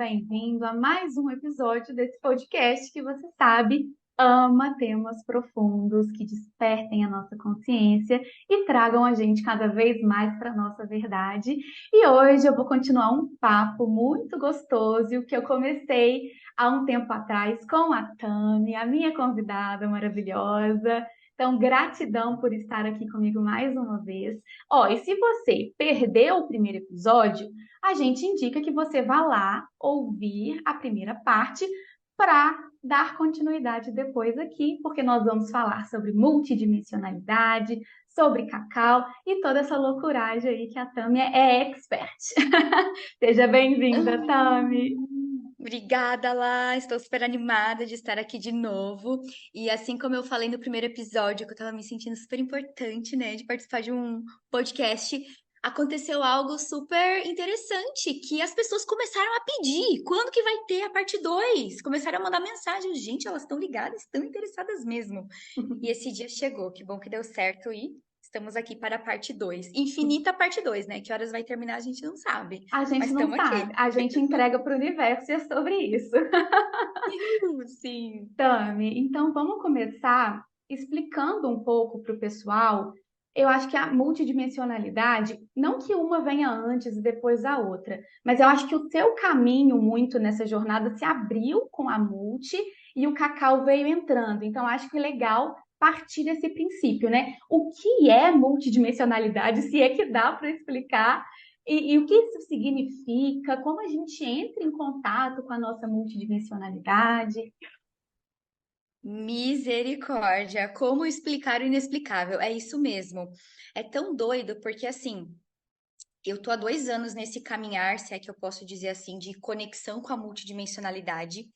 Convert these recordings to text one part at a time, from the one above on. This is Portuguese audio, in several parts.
bem-vindo a mais um episódio desse podcast que você sabe ama temas profundos que despertem a nossa consciência e tragam a gente cada vez mais para a nossa verdade. E hoje eu vou continuar um papo muito gostoso que eu comecei há um tempo atrás com a Tami, a minha convidada maravilhosa. Então, gratidão por estar aqui comigo mais uma vez. Ó, e se você perdeu o primeiro episódio, a gente indica que você vá lá ouvir a primeira parte para dar continuidade depois aqui, porque nós vamos falar sobre multidimensionalidade, sobre cacau e toda essa loucuragem aí que a Tami é expert. Seja bem-vinda, Tami! Obrigada, Lá. Estou super animada de estar aqui de novo. E assim como eu falei no primeiro episódio, que eu estava me sentindo super importante, né, de participar de um podcast, aconteceu algo super interessante, que as pessoas começaram a pedir. Quando que vai ter a parte 2? Começaram a mandar mensagem. Gente, elas estão ligadas, estão interessadas mesmo. E esse dia chegou. Que bom que deu certo e estamos aqui para a parte 2. Infinita parte 2, né? Que horas vai terminar a gente não sabe. A Mas gente não estamos sabe, aqui. a gente entrega para o universo e é sobre isso. Sim. Tami, então vamos começar explicando um pouco para o pessoal. Eu acho que a multidimensionalidade, não que uma venha antes e depois a outra, mas eu acho que o seu caminho muito nessa jornada se abriu com a multi e o cacau veio entrando. Então acho que é legal partir desse princípio, né? O que é multidimensionalidade, se é que dá para explicar, e o que isso significa, como a gente entra em contato com a nossa multidimensionalidade. Misericórdia, como explicar o inexplicável? É isso mesmo. É tão doido porque assim, eu tô há 2 anos nesse caminhar, se é que eu posso dizer assim, de conexão com a multidimensionalidade.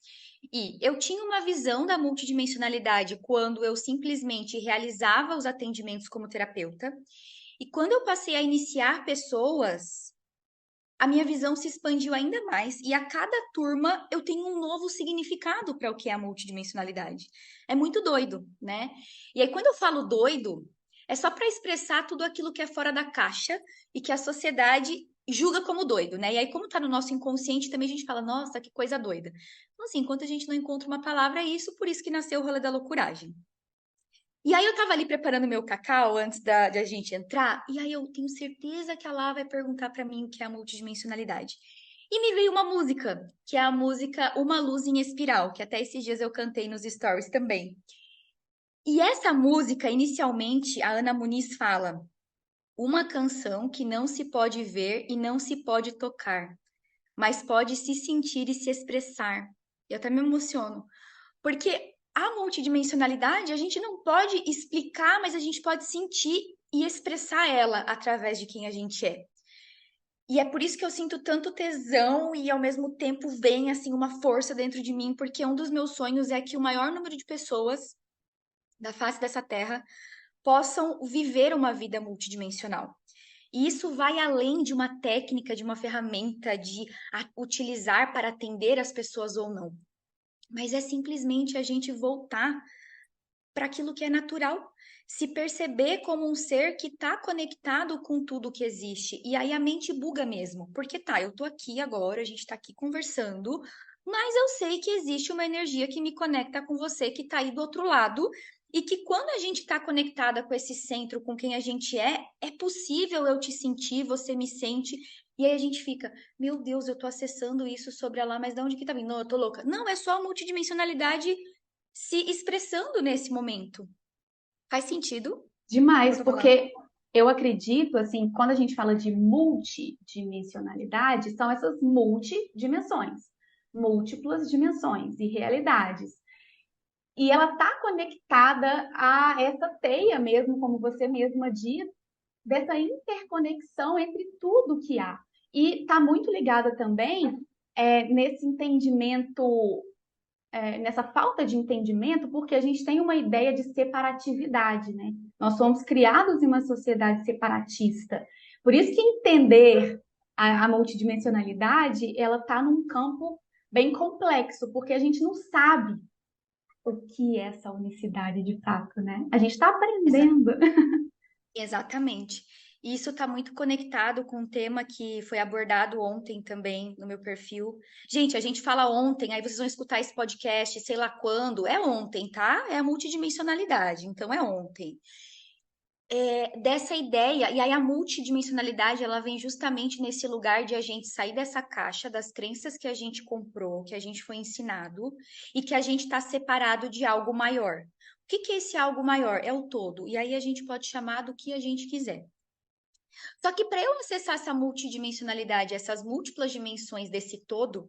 E eu tinha uma visão da multidimensionalidade quando eu simplesmente realizava os atendimentos como terapeuta. E quando eu passei a iniciar pessoas, a minha visão se expandiu ainda mais e a cada turma eu tenho um novo significado para o que é a multidimensionalidade. É muito doido, né? E aí, quando eu falo doido, é só para expressar tudo aquilo que é fora da caixa e que a sociedade julga como doido, né? E aí, como tá no nosso inconsciente, também a gente fala, nossa, que coisa doida. Então, assim, enquanto a gente não encontra uma palavra, é isso, por isso que nasceu o rolê da loucuragem. E aí eu tava ali preparando meu cacau antes de a gente entrar, e aí eu tenho certeza que a Lá vai perguntar pra mim o que é a multidimensionalidade. E me veio uma música, que é a música Uma Luz em Espiral, que até esses dias eu cantei nos stories também. E essa música, inicialmente, a Ana Muniz fala: uma canção que não se pode ver e não se pode tocar, mas pode se sentir e se expressar. Eu até me emociono. Porque a multidimensionalidade a gente não pode explicar, mas a gente pode sentir e expressar ela através de quem a gente é. E é por isso que eu sinto tanto tesão e ao mesmo tempo vem assim uma força dentro de mim, porque um dos meus sonhos é que o maior número de pessoas da face dessa terra possam viver uma vida multidimensional. E isso vai além de uma técnica, de uma ferramenta de utilizar para atender as pessoas ou não. Mas é simplesmente a gente voltar para aquilo que é natural, se perceber como um ser que está conectado com tudo que existe. E aí a mente buga mesmo, porque tá, eu tô aqui agora, a gente está aqui conversando, mas eu sei que existe uma energia que me conecta com você que está aí do outro lado. E que quando a gente está conectada com esse centro, com quem a gente é possível eu te sentir, você me sente, e aí a gente fica, meu Deus, eu tô acessando isso sobre ela, mas de onde que tá vindo? Não, eu tô louca. Não, é só a multidimensionalidade se expressando nesse momento. Faz sentido o que eu Demais, tô falando? porque eu acredito, assim, quando a gente fala de multidimensionalidade, são essas multidimensões, múltiplas dimensões e realidades. E ela está conectada a essa teia mesmo, como você mesma diz, dessa interconexão entre tudo que há. E está muito ligada também nesse entendimento nessa falta de entendimento, porque a gente tem uma ideia de separatividade, né? Nós somos criados em uma sociedade separatista. Por isso que entender a multidimensionalidade, ela está num campo bem complexo, porque a gente não sabe o que é essa unicidade de fato, né? A gente está Exa- aprendendo. exatamente. E isso está muito conectado com um tema que foi abordado ontem também no meu perfil. Gente, a gente fala ontem, aí vocês vão escutar esse podcast, sei lá quando. É ontem, tá? É a multidimensionalidade, então é ontem. Dessa ideia, e aí a multidimensionalidade, ela vem justamente nesse lugar de a gente sair dessa caixa das crenças que a gente comprou, que a gente foi ensinado, e que a gente está separado de algo maior. O que que é esse algo maior? É o todo. E aí a gente pode chamar do que a gente quiser. Só que para eu acessar essa multidimensionalidade, essas múltiplas dimensões desse todo,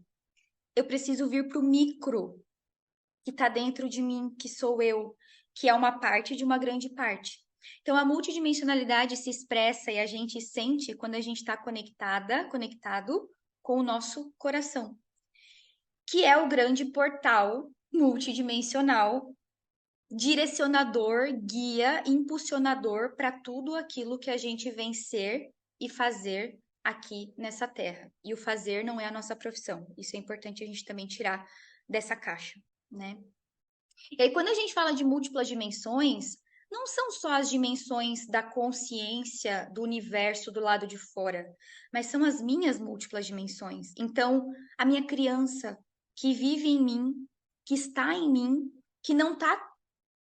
eu preciso vir para o micro, que está dentro de mim, que sou eu, que é uma parte de uma grande parte. Então, a multidimensionalidade se expressa e a gente sente quando a gente está conectado com o nosso coração, que é o grande portal multidimensional, direcionador, guia, impulsionador para tudo aquilo que a gente vem ser e fazer aqui nessa terra. E o fazer não é a nossa profissão. Isso é importante a gente também tirar dessa caixa, né? E aí, quando a gente fala de múltiplas dimensões, não são só as dimensões da consciência do universo do lado de fora, mas são as minhas múltiplas dimensões. Então, a minha criança que vive em mim, que está em mim, que não está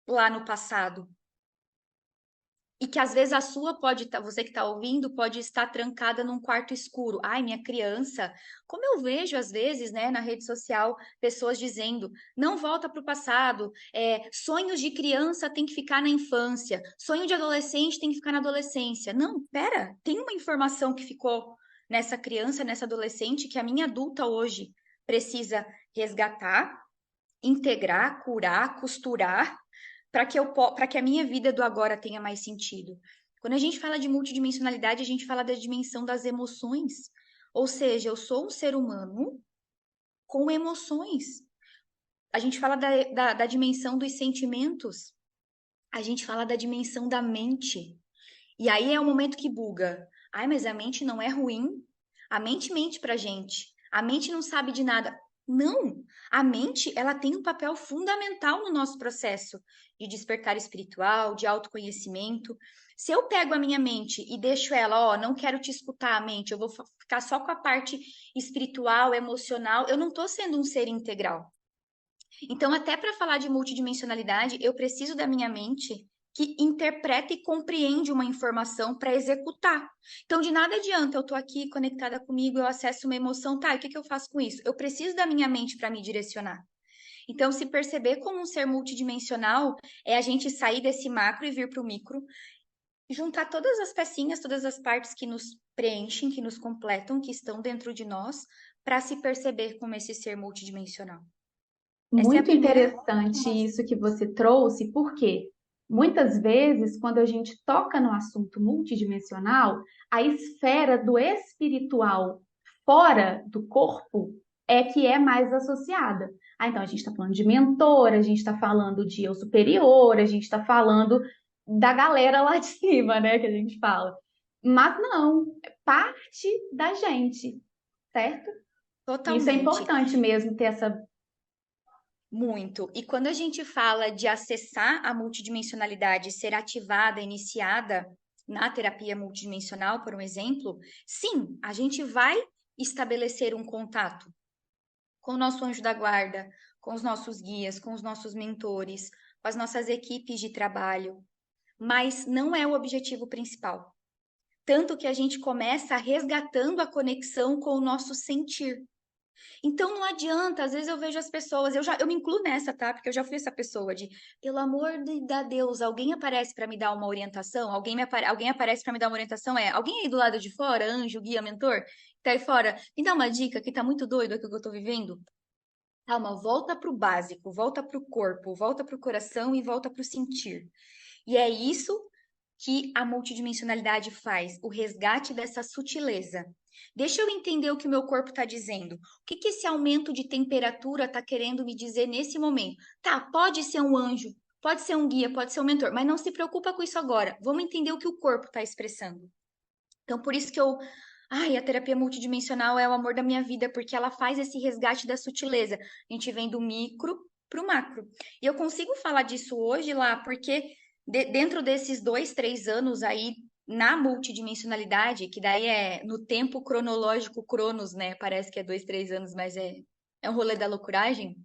lá no passado. E que às vezes a sua pode estar, você que está ouvindo, pode estar trancada num quarto escuro. Ai, minha criança. Como eu vejo às vezes, né, na rede social, pessoas dizendo: não volta para o passado, sonhos de criança tem que ficar na infância, sonho de adolescente tem que ficar na adolescência. Não, pera, tem uma informação que ficou nessa criança, nessa adolescente, que a minha adulta hoje precisa resgatar, integrar, curar, costurar para que a minha vida do agora tenha mais sentido. Quando a gente fala de multidimensionalidade, a gente fala da dimensão das emoções. Ou seja, eu sou um ser humano com emoções. A gente fala da dimensão dos sentimentos. A gente fala da dimensão da mente. E aí é o momento que buga. Ai, mas a mente não é ruim. A mente mente pra gente. A mente não sabe de nada. Não, a mente, ela tem um papel fundamental no nosso processo de despertar espiritual, de autoconhecimento. Se eu pego a minha mente e deixo ela, ó, não quero te escutar a mente, eu vou ficar só com a parte espiritual, emocional, eu não estou sendo um ser integral. Então, até para falar de multidimensionalidade, eu preciso da minha mente que interpreta e compreende uma informação para executar. Então, de nada adianta eu estou aqui conectada comigo, eu acesso uma emoção, tá, e o que que eu faço com isso? Eu preciso da minha mente para me direcionar. Então, se perceber como um ser multidimensional é a gente sair desse macro e vir para o micro, juntar todas as pecinhas, todas as partes que nos preenchem, que nos completam, que estão dentro de nós, para se perceber como esse ser multidimensional. Essa é a Muito primeira. interessante isso que você trouxe, porque muitas vezes, quando a gente toca no assunto multidimensional, a esfera do espiritual fora do corpo é que é mais associada. Ah, então a gente está falando de mentor, a gente está falando de eu superior, a gente está falando da galera lá de cima, né, que a gente fala. Mas não, é parte da gente, certo? E isso é Totalmente, importante mesmo ter essa. muito. E quando a gente fala de acessar a multidimensionalidade, ser ativada, iniciada na terapia multidimensional, por um exemplo, sim, a gente vai estabelecer um contato com o nosso anjo da guarda, com os nossos guias, com os nossos mentores, com as nossas equipes de trabalho, mas não é o objetivo principal. Tanto que a gente começa resgatando a conexão com o nosso sentir. Então não adianta, às vezes eu vejo as pessoas, eu me incluo nessa, tá? Porque eu já fui essa pessoa de, pelo amor de Deus, alguém aparece para me dar uma orientação? Alguém aparece para me dar uma orientação? Alguém aí do lado de fora, anjo, guia, mentor, tá aí fora, me dá uma dica que tá muito doido aquilo que eu tô vivendo? Calma, volta pro básico, volta pro corpo, volta pro coração e volta pro sentir. E é isso que a multidimensionalidade faz, o resgate dessa sutileza. Deixa eu entender o que o meu corpo está dizendo. O que que esse aumento de temperatura está querendo me dizer nesse momento? Tá, pode ser um anjo, pode ser um guia, pode ser um mentor, mas não se preocupa com isso agora. Vamos entender o que o corpo está expressando. Então, por isso que Ai, a terapia multidimensional é o amor da minha vida, porque ela faz esse resgate da sutileza. A gente vem do micro para o macro. E eu consigo falar disso hoje lá, porque dentro desses 2, 3 anos aí na multidimensionalidade, que daí é no tempo cronológico, Cronos, né? Parece que é 2, 3 anos, mas é um rolê da loucuragem.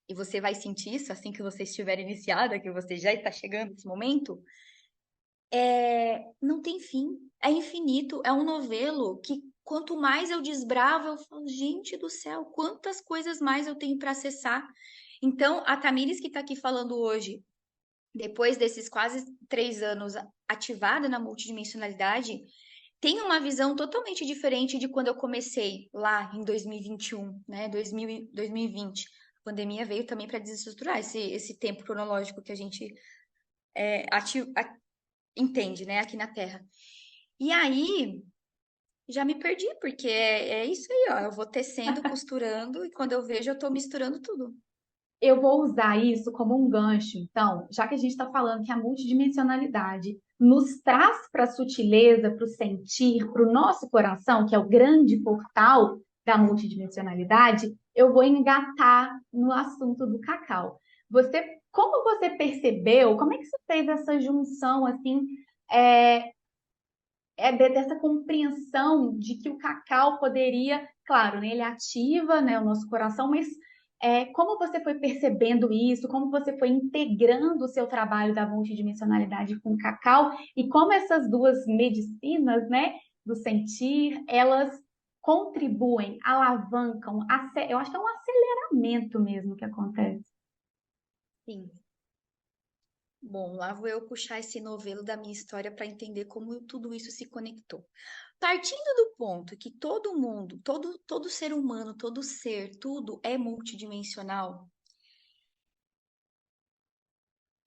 E você vai sentir isso assim que você estiver iniciada, que você já está chegando nesse momento. Não tem fim, é infinito, é um novelo que quanto mais eu desbravo, eu falo, gente do céu, quantas coisas mais eu tenho para acessar. Então, a Tamires que está aqui falando hoje, depois desses quase 3 anos ativada na multidimensionalidade, tem uma visão totalmente diferente de quando eu comecei lá em 2021, né? 2020. A pandemia veio também para desestruturar esse tempo cronológico que a gente entende, né, aqui na Terra. E aí, já me perdi, porque é isso aí, ó. Eu vou tecendo, costurando, e quando eu vejo, eu tô misturando tudo. Eu vou usar isso como um gancho, então, já que a gente está falando que a multidimensionalidade nos traz para a sutileza, para o sentir, para o nosso coração, que é o grande portal da multidimensionalidade, eu vou engatar no assunto do cacau. Como você percebeu, como é que você fez essa junção, assim, é, dessa compreensão de que o cacau poderia, claro, né, ele ativa, né, o nosso coração, mas como você foi percebendo isso, como você foi integrando o seu trabalho da multidimensionalidade com o cacau e como essas duas medicinas, né, do sentir, elas contribuem, alavancam, eu acho que é um aceleramento mesmo que acontece. Sim. Bom, lá vou eu puxar esse novelo da minha história para entender como tudo isso se conectou. Partindo do ponto que todo mundo, todo ser humano, todo ser, tudo é multidimensional,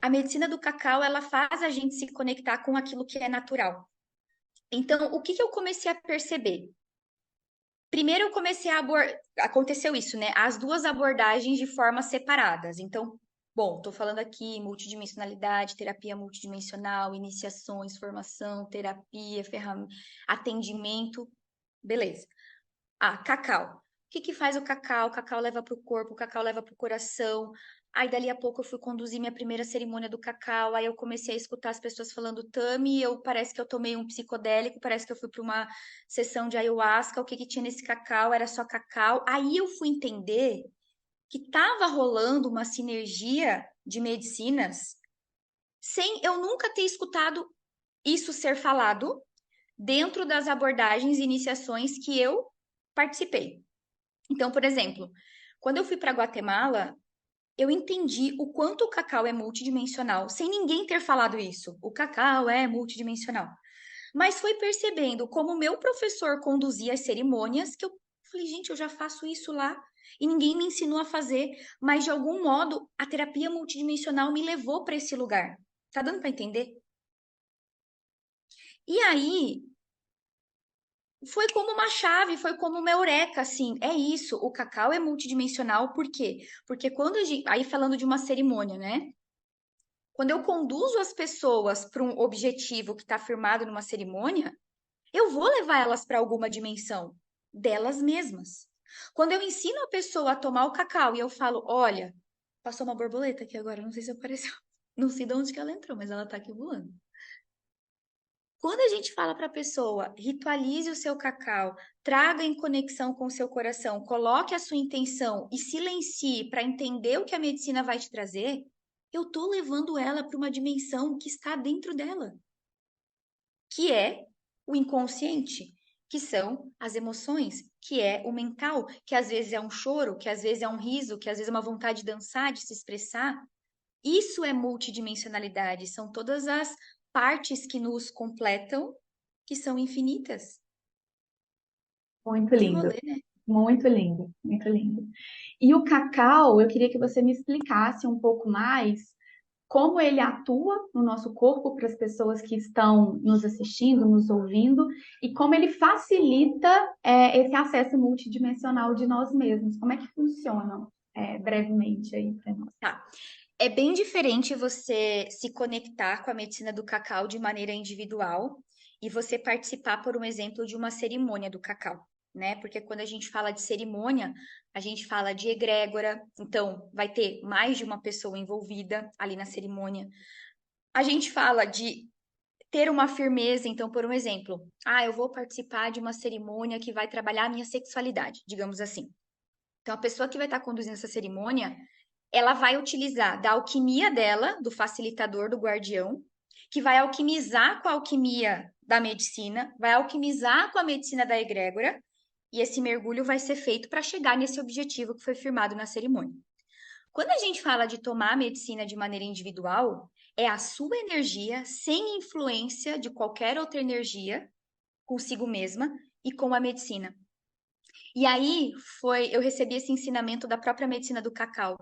a medicina do cacau, ela faz a gente se conectar com aquilo que é natural. Então, o que que eu comecei a perceber? Primeiro eu comecei a aconteceu isso, né? As duas abordagens de formas separadas. Então, bom, tô falando aqui multidimensionalidade, terapia multidimensional, iniciações, formação, terapia, ferramenta, atendimento, beleza. Ah, cacau. O que que faz o cacau? O cacau leva para o corpo, o cacau leva para o coração. Aí, dali a pouco, eu fui conduzir minha primeira cerimônia do cacau. Aí, eu comecei a escutar as pessoas falando Tami. Parece que eu tomei um psicodélico, parece que eu fui para uma sessão de ayahuasca. O que que tinha nesse cacau? Era só cacau. Aí, eu fui entender que estava rolando uma sinergia de medicinas sem eu nunca ter escutado isso ser falado dentro das abordagens e iniciações que eu participei. Então, por exemplo, quando eu fui para Guatemala, eu entendi o quanto o cacau é multidimensional, sem ninguém ter falado isso. O cacau é multidimensional. Mas foi percebendo como o meu professor conduzia as cerimônias que eu falei, gente, eu já faço isso lá e ninguém me ensinou a fazer, mas de algum modo a terapia multidimensional me levou para esse lugar. Tá dando para entender? E aí, foi como uma chave, foi como uma eureka, assim. É isso, o cacau é multidimensional, por quê? Porque quando a gente. Aí falando de uma cerimônia, né? Quando eu conduzo as pessoas para um objetivo que está firmado numa cerimônia, eu vou levar elas para alguma dimensão delas mesmas. Quando eu ensino a pessoa a tomar o cacau e eu falo, olha, passou uma borboleta aqui agora, não sei se apareceu. Não sei de onde que ela entrou, mas ela tá aqui voando. Quando a gente fala para a pessoa, ritualize o seu cacau, traga em conexão com o seu coração, coloque a sua intenção e silencie para entender o que a medicina vai te trazer, eu estou levando ela para uma dimensão que está dentro dela, que é o inconsciente, que são as emoções, que é o mental, que às vezes é um choro, que às vezes é um riso, que às vezes é uma vontade de dançar, de se expressar. Isso é multidimensionalidade, são todas as partes que nos completam, que são infinitas. Muito Que lindo. rolê, né? Muito lindo, muito lindo. E o cacau, eu queria que você me explicasse um pouco mais como ele atua no nosso corpo para as pessoas que estão nos assistindo, nos ouvindo, e como ele facilita esse acesso multidimensional de nós mesmos. Como é que funciona, brevemente aí para nós? Tá. É bem diferente você se conectar com a medicina do cacau de maneira individual e você participar, por um exemplo, de uma cerimônia do cacau, né? Porque quando a gente fala de cerimônia, a gente fala de egrégora, então vai ter mais de uma pessoa envolvida ali na cerimônia. A gente fala de ter uma firmeza. Então, por um exemplo, eu vou participar de uma cerimônia que vai trabalhar a minha sexualidade, digamos assim. Então, a pessoa que vai estar conduzindo essa cerimônia, ela vai utilizar da alquimia dela, do facilitador, do guardião, que vai alquimizar com a alquimia da medicina, vai alquimizar com a medicina da egrégora, e esse mergulho vai ser feito para chegar nesse objetivo que foi firmado na cerimônia. Quando a gente fala de tomar a medicina de maneira individual, é a sua energia sem influência de qualquer outra energia consigo mesma e com a medicina. E aí eu recebi esse ensinamento da própria medicina do cacau,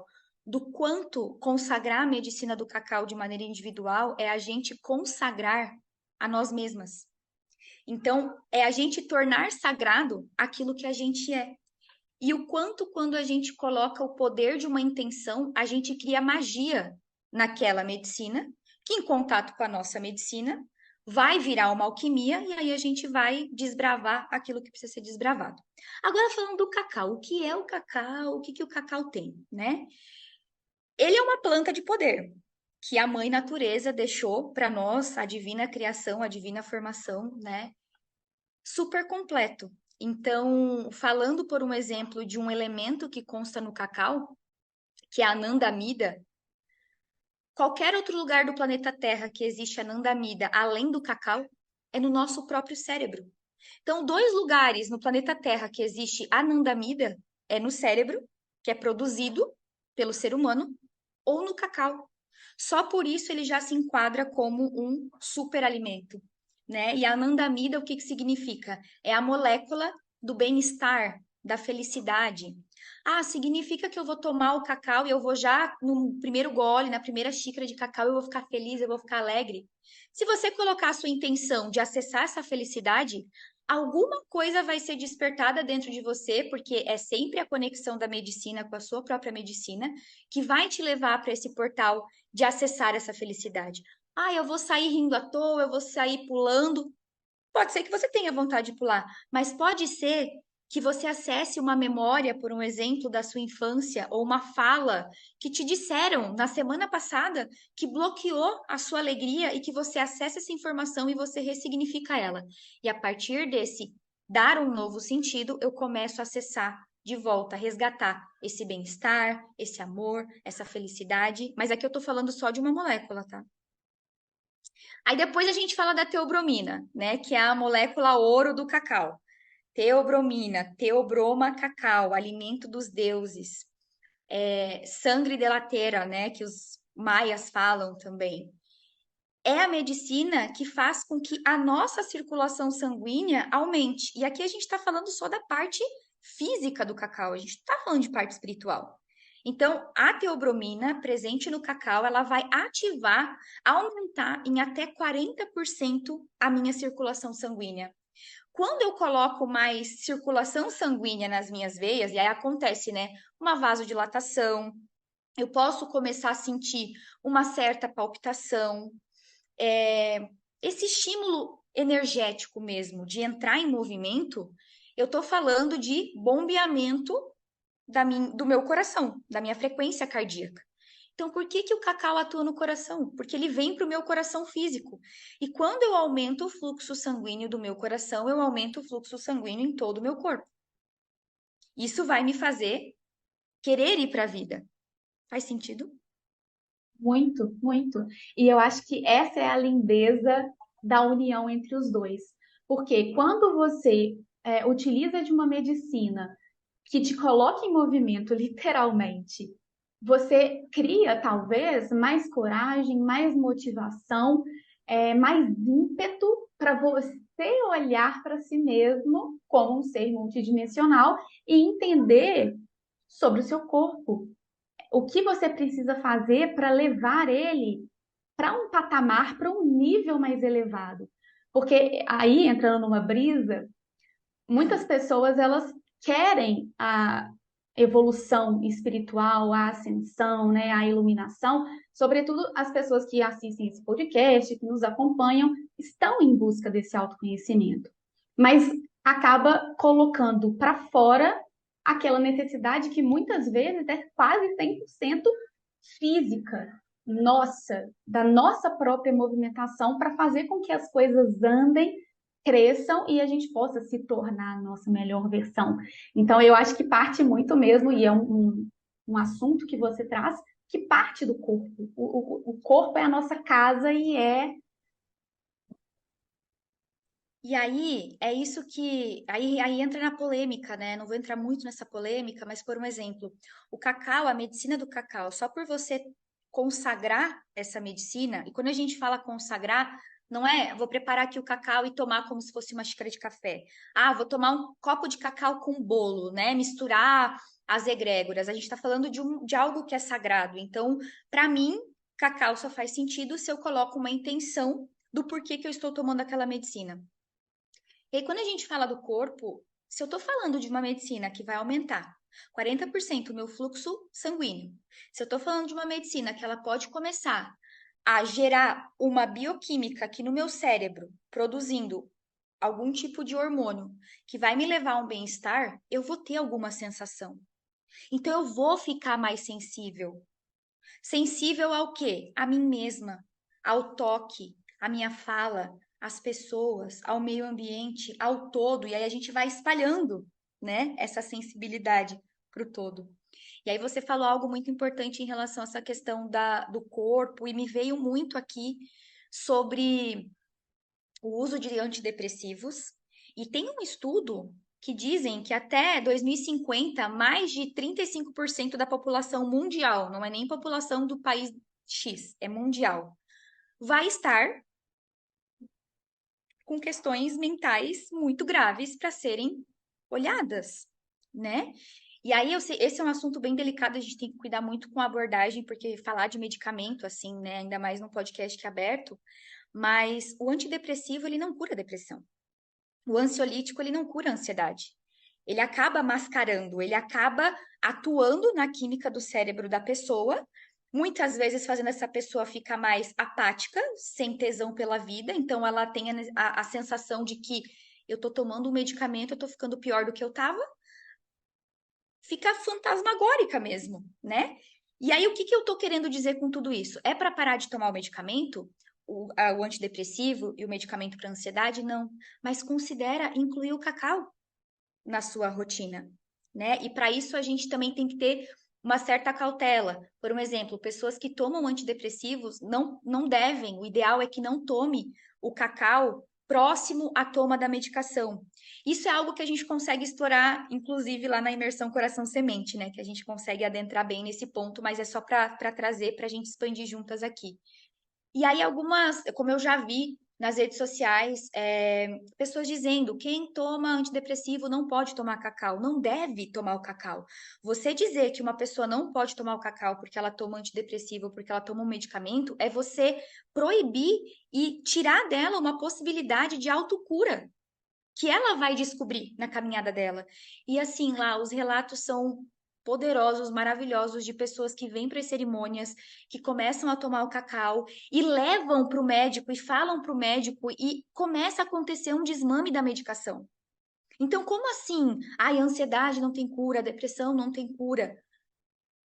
do quanto consagrar a medicina do cacau de maneira individual é a gente consagrar a nós mesmas. Então, é a gente tornar sagrado aquilo que a gente é. E o quanto, quando a gente coloca o poder de uma intenção, a gente cria magia naquela medicina, que em contato com a nossa medicina vai virar uma alquimia e aí a gente vai desbravar aquilo que precisa ser desbravado. Agora falando do cacau, o que é o cacau? O que o cacau tem, né? Ele é uma planta de poder que a mãe natureza deixou para nós, a divina criação, a divina formação, né? Super completo. Então, falando por um exemplo de um elemento que consta no cacau, que é a anandamida, qualquer outro lugar do planeta Terra que existe anandamida além do cacau é no nosso próprio cérebro. Então, dois lugares no planeta Terra que existe anandamida é no cérebro, que é produzido pelo ser humano, ou no cacau. Só por isso ele já se enquadra como um superalimento, né? E a anandamida, o que significa? É a molécula do bem-estar, da felicidade. Significa que eu vou tomar o cacau e eu vou já no primeiro gole, na primeira xícara de cacau, eu vou ficar feliz, eu vou ficar alegre. Se você colocar a sua intenção de acessar essa felicidade, alguma coisa vai ser despertada dentro de você, porque é sempre a conexão da medicina com a sua própria medicina, que vai te levar para esse portal de acessar essa felicidade. Eu vou sair rindo à toa, eu vou sair pulando. Pode ser que você tenha vontade de pular, mas pode ser que você acesse uma memória, por um exemplo, da sua infância, ou uma fala que te disseram na semana passada que bloqueou a sua alegria e que você acessa essa informação e você ressignifica ela. E a partir desse dar um novo sentido, eu começo a acessar de volta, resgatar esse bem-estar, esse amor, essa felicidade. Mas aqui eu tô falando só de uma molécula, tá? Aí depois a gente fala da teobromina, né? Que é a molécula ouro do cacau. Teobromina, teobroma cacau, alimento dos deuses. Sangre de la terra, né? Que os maias falam também. É a medicina que faz com que a nossa circulação sanguínea aumente. E aqui a gente está falando só da parte física do cacau, a gente não está falando de parte espiritual. Então, a teobromina presente no cacau, ela vai ativar, aumentar em até 40% a minha circulação sanguínea. Quando eu coloco mais circulação sanguínea nas minhas veias, e aí acontece, né? Uma vasodilatação, eu posso começar a sentir uma certa palpitação, esse estímulo energético mesmo, de entrar em movimento, eu estou falando de bombeamento do meu coração, da minha frequência cardíaca. Então, por que o cacau atua no coração? Porque ele vem para o meu coração físico. E quando eu aumento o fluxo sanguíneo do meu coração, eu aumento o fluxo sanguíneo em todo o meu corpo. Isso vai me fazer querer ir para a vida. Faz sentido? Muito, muito. E eu acho que essa é a lindeza da união entre os dois. Porque quando você utiliza de uma medicina que te coloca em movimento, literalmente, você cria talvez mais coragem, mais motivação, mais ímpeto para você olhar para si mesmo como um ser multidimensional e entender sobre o seu corpo. O que você precisa fazer para levar ele para um patamar, para um nível mais elevado. Porque aí, entrando numa brisa, muitas pessoas elas querem a evolução espiritual, a ascensão, né, a iluminação. Sobretudo as pessoas que assistem esse podcast, que nos acompanham, estão em busca desse autoconhecimento. Mas acaba colocando para fora aquela necessidade que muitas vezes é quase 100% física. nossa, da nossa própria movimentação para fazer com que as coisas andem, cresçam e a gente possa se tornar a nossa melhor versão. Então, eu acho que parte muito mesmo, e é um assunto que você traz, que parte do corpo. O corpo é a nossa casa e é. E aí, é isso que. Aí entra na polêmica, né? Não vou entrar muito nessa polêmica, mas por um exemplo, o cacau, a medicina do cacau, só por você consagrar essa medicina, e quando a gente fala consagrar, não é vou preparar aqui o cacau e tomar como se fosse uma xícara de café. Ah, vou tomar um copo de cacau com bolo, né? Misturar as egrégoras. A gente está falando de algo que é sagrado. Então, para mim, cacau só faz sentido se eu coloco uma intenção do porquê que eu estou tomando aquela medicina. E aí, quando a gente fala do corpo, se eu estou falando de uma medicina que vai aumentar 40% o meu fluxo sanguíneo, se eu estou falando de uma medicina que ela pode começar a gerar uma bioquímica aqui no meu cérebro, produzindo algum tipo de hormônio que vai me levar a um bem-estar, eu vou ter alguma sensação. Então, eu vou ficar mais sensível. Sensível ao quê? A mim mesma, ao toque, à minha fala, às pessoas, ao meio ambiente, ao todo. E aí a gente vai espalhando, né, essa sensibilidade para o todo. E aí você falou algo muito importante em relação a essa questão do corpo, e me veio muito aqui sobre o uso de antidepressivos. E tem um estudo que dizem que até 2050, mais de 35% da população mundial, não é nem população do país X, é mundial, vai estar com questões mentais muito graves para serem olhadas, né? E aí, esse é um assunto bem delicado, a gente tem que cuidar muito com a abordagem, porque falar de medicamento, assim, né, ainda mais num podcast que é aberto, mas o antidepressivo, ele não cura a depressão. O ansiolítico, ele não cura a ansiedade. Ele acaba mascarando, ele acaba atuando na química do cérebro da pessoa, muitas vezes fazendo essa pessoa ficar mais apática, sem tesão pela vida, então ela tem a sensação de que eu tô tomando um medicamento, eu tô ficando pior do que eu tava, fica fantasmagórica mesmo, né? E aí, o que que eu tô querendo dizer com tudo isso? É para parar de tomar o medicamento, o antidepressivo e o medicamento para ansiedade? Não. Mas considera incluir o cacau na sua rotina, né? E para isso a gente também tem que ter uma certa cautela. Por um exemplo, pessoas que tomam antidepressivos não devem, o ideal é que não tome o cacau próximo à toma da medicação. Isso é algo que a gente consegue explorar, inclusive lá na imersão Coração Semente, né? Que a gente consegue adentrar bem nesse ponto, mas é só para trazer, para a gente expandir juntas aqui. E aí, algumas, como eu já vi nas redes sociais, pessoas dizendo: quem toma antidepressivo não pode tomar cacau, não deve tomar o cacau. Você dizer que uma pessoa não pode tomar o cacau porque ela toma antidepressivo, porque ela toma um medicamento, é você proibir e tirar dela uma possibilidade de autocura que ela vai descobrir na caminhada dela. E assim, lá, os relatos são poderosos, maravilhosos de pessoas que vêm para as cerimônias, que começam a tomar o cacau e levam para o médico e falam para o médico e começa a acontecer um desmame da medicação. Então, como assim? Ai, a ansiedade não tem cura, a depressão não tem cura.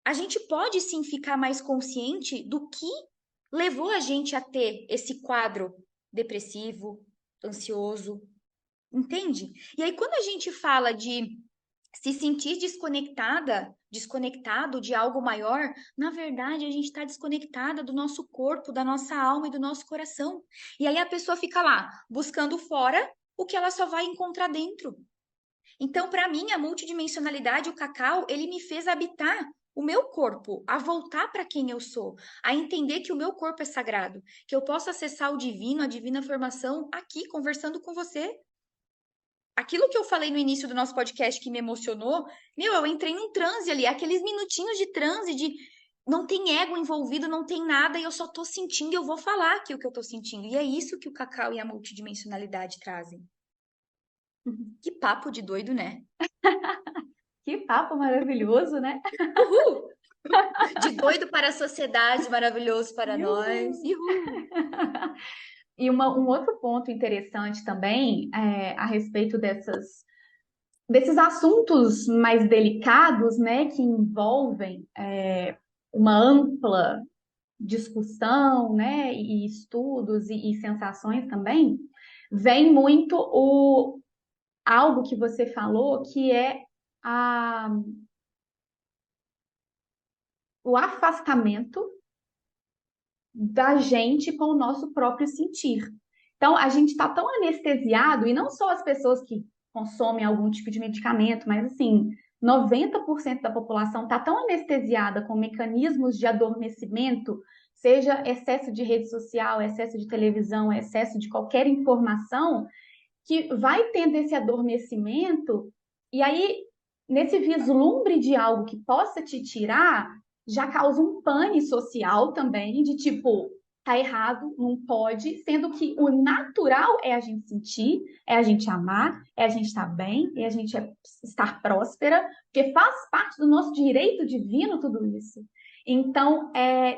A gente pode sim ficar mais consciente do que levou a gente a ter esse quadro depressivo, ansioso, entende? E aí, quando a gente fala de se sentir desconectada, desconectado de algo maior, na verdade a gente está desconectada do nosso corpo, da nossa alma e do nosso coração. E aí a pessoa fica lá buscando fora o que ela só vai encontrar dentro. Então, para mim, a multidimensionalidade, o cacau, ele me fez habitar o meu corpo, a voltar para quem eu sou, a entender que o meu corpo é sagrado, que eu posso acessar o divino, a divina formação aqui conversando com você. Aquilo que eu falei no início do nosso podcast que me emocionou, meu, eu entrei num transe ali, aqueles minutinhos de transe, de não tem ego envolvido, não tem nada, e eu só tô sentindo e eu vou falar aqui o que eu tô sentindo. E é isso que o cacau e a multidimensionalidade trazem. Que papo de doido, né? Que papo maravilhoso, né? Uhul! De doido para a sociedade, maravilhoso para nós. Uhul. Uhul! E um outro ponto interessante também a respeito desses assuntos mais delicados, né, que envolvem uma ampla discussão, né, e estudos e sensações também, vem muito algo que você falou, que é a, o afastamento da gente com o nosso próprio sentir. Então, a gente está tão anestesiado, e não só as pessoas que consomem algum tipo de medicamento, mas assim, 90% da população está tão anestesiada com mecanismos de adormecimento, seja excesso de rede social, excesso de televisão, excesso de qualquer informação, que vai tendo esse adormecimento, e aí, nesse vislumbre de algo que possa te tirar, já causa um pane social também, de tipo, tá errado, não pode, sendo que o natural é a gente sentir, é a gente amar, é a gente estar bem, é a gente estar próspera, porque faz parte do nosso direito divino tudo isso. Então,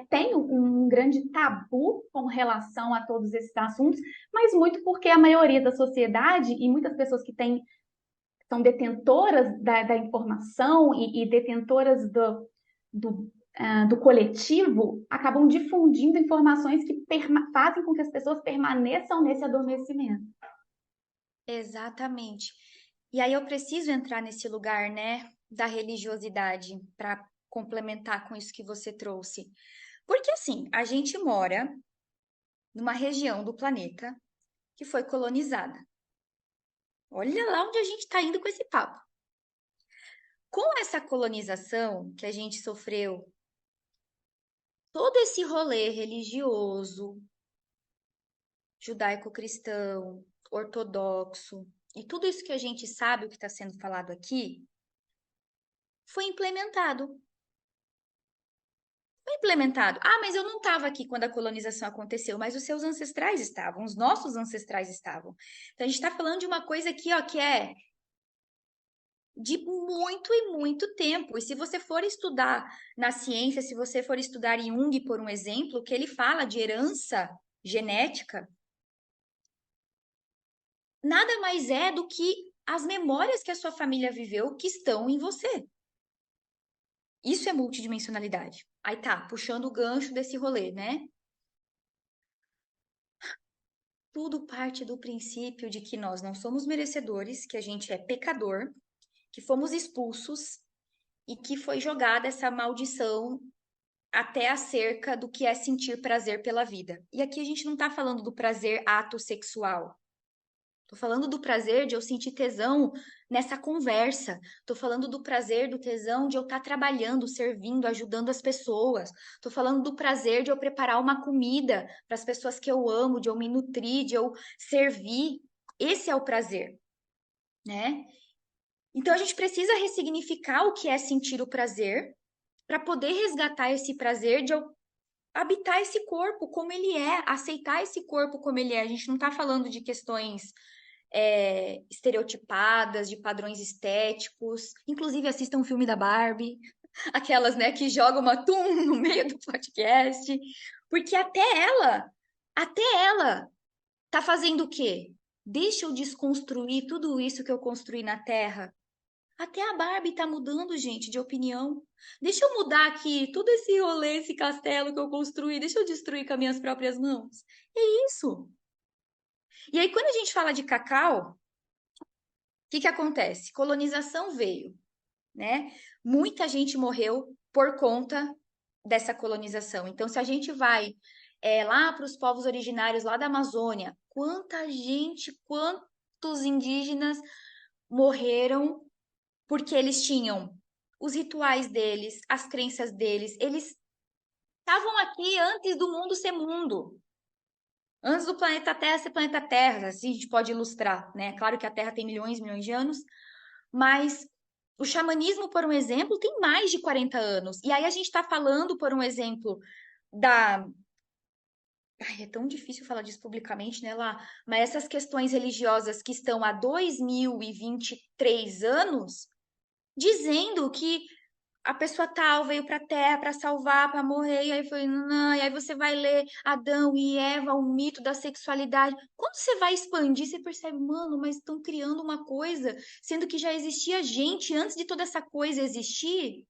tem um grande tabu com relação a todos esses assuntos, mas muito porque a maioria da sociedade e muitas pessoas que são detentoras da informação e detentoras do coletivo acabam difundindo informações que fazem com que as pessoas permaneçam nesse adormecimento. Exatamente. E aí eu preciso entrar nesse lugar, né, da religiosidade para complementar com isso que você trouxe. Porque assim, a gente mora numa região do planeta que foi colonizada. Olha lá onde a gente está indo com esse papo. Com essa colonização que a gente sofreu, todo esse rolê religioso, judaico-cristão, ortodoxo, e tudo isso que a gente sabe o que está sendo falado aqui, foi implementado. Foi implementado. Ah, mas eu não estava aqui quando a colonização aconteceu, mas os seus ancestrais estavam, os nossos ancestrais estavam. Então a gente está falando de uma coisa aqui, ó, que é de muito e muito tempo. E se você for estudar na ciência, se você for estudar Jung, por um exemplo, que ele fala de herança genética, nada mais é do que as memórias que a sua família viveu que estão em você. Isso é multidimensionalidade. Aí tá, puxando o gancho desse rolê, né? Tudo parte do princípio de que nós não somos merecedores, que a gente é pecador, que fomos expulsos e que foi jogada essa maldição até acerca do que é sentir prazer pela vida. E aqui a gente não tá falando do prazer ato sexual. Tô falando do prazer de eu sentir tesão nessa conversa. Tô falando do prazer, do tesão de eu estar trabalhando, servindo, ajudando as pessoas. Tô falando do prazer de eu preparar uma comida para as pessoas que eu amo, de eu me nutrir, de eu servir. Esse é o prazer, né? Então a gente precisa ressignificar o que é sentir o prazer para poder resgatar esse prazer de eu habitar esse corpo como ele é, aceitar esse corpo como ele é. A gente não está falando de questões estereotipadas, de padrões estéticos. Inclusive, assistam um filme da Barbie, aquelas, né, que jogam uma tum no meio do podcast, porque até ela tá fazendo o quê? Deixa eu desconstruir tudo isso que eu construí na Terra. Até a Barbie tá mudando, gente, de opinião. Deixa eu mudar aqui todo esse rolê, esse castelo que eu construí, deixa eu destruir com as minhas próprias mãos. É isso. E aí, quando a gente fala de cacau, que acontece? Colonização veio, né? Muita gente morreu por conta dessa colonização. Então, se a gente vai lá para os povos originários lá da Amazônia, quanta gente, quantos indígenas morreram porque eles tinham os rituais deles, as crenças deles, eles estavam aqui antes do mundo ser mundo. Antes do planeta Terra ser planeta Terra, assim a gente pode ilustrar, né? Claro que a Terra tem milhões e milhões de anos, mas o xamanismo, por um exemplo, tem mais de 40 anos. E aí a gente está falando, por um exemplo, da. Ai, é tão difícil falar disso publicamente, né, lá? Mas essas questões religiosas que estão há 2023 anos, dizendo que a pessoa tal veio para a Terra para salvar, para morrer, e aí foi, não, e aí você vai ler Adão e Eva, o mito da sexualidade. Quando você vai expandir, você percebe, mano, mas estão criando uma coisa, sendo que já existia gente antes de toda essa coisa existir.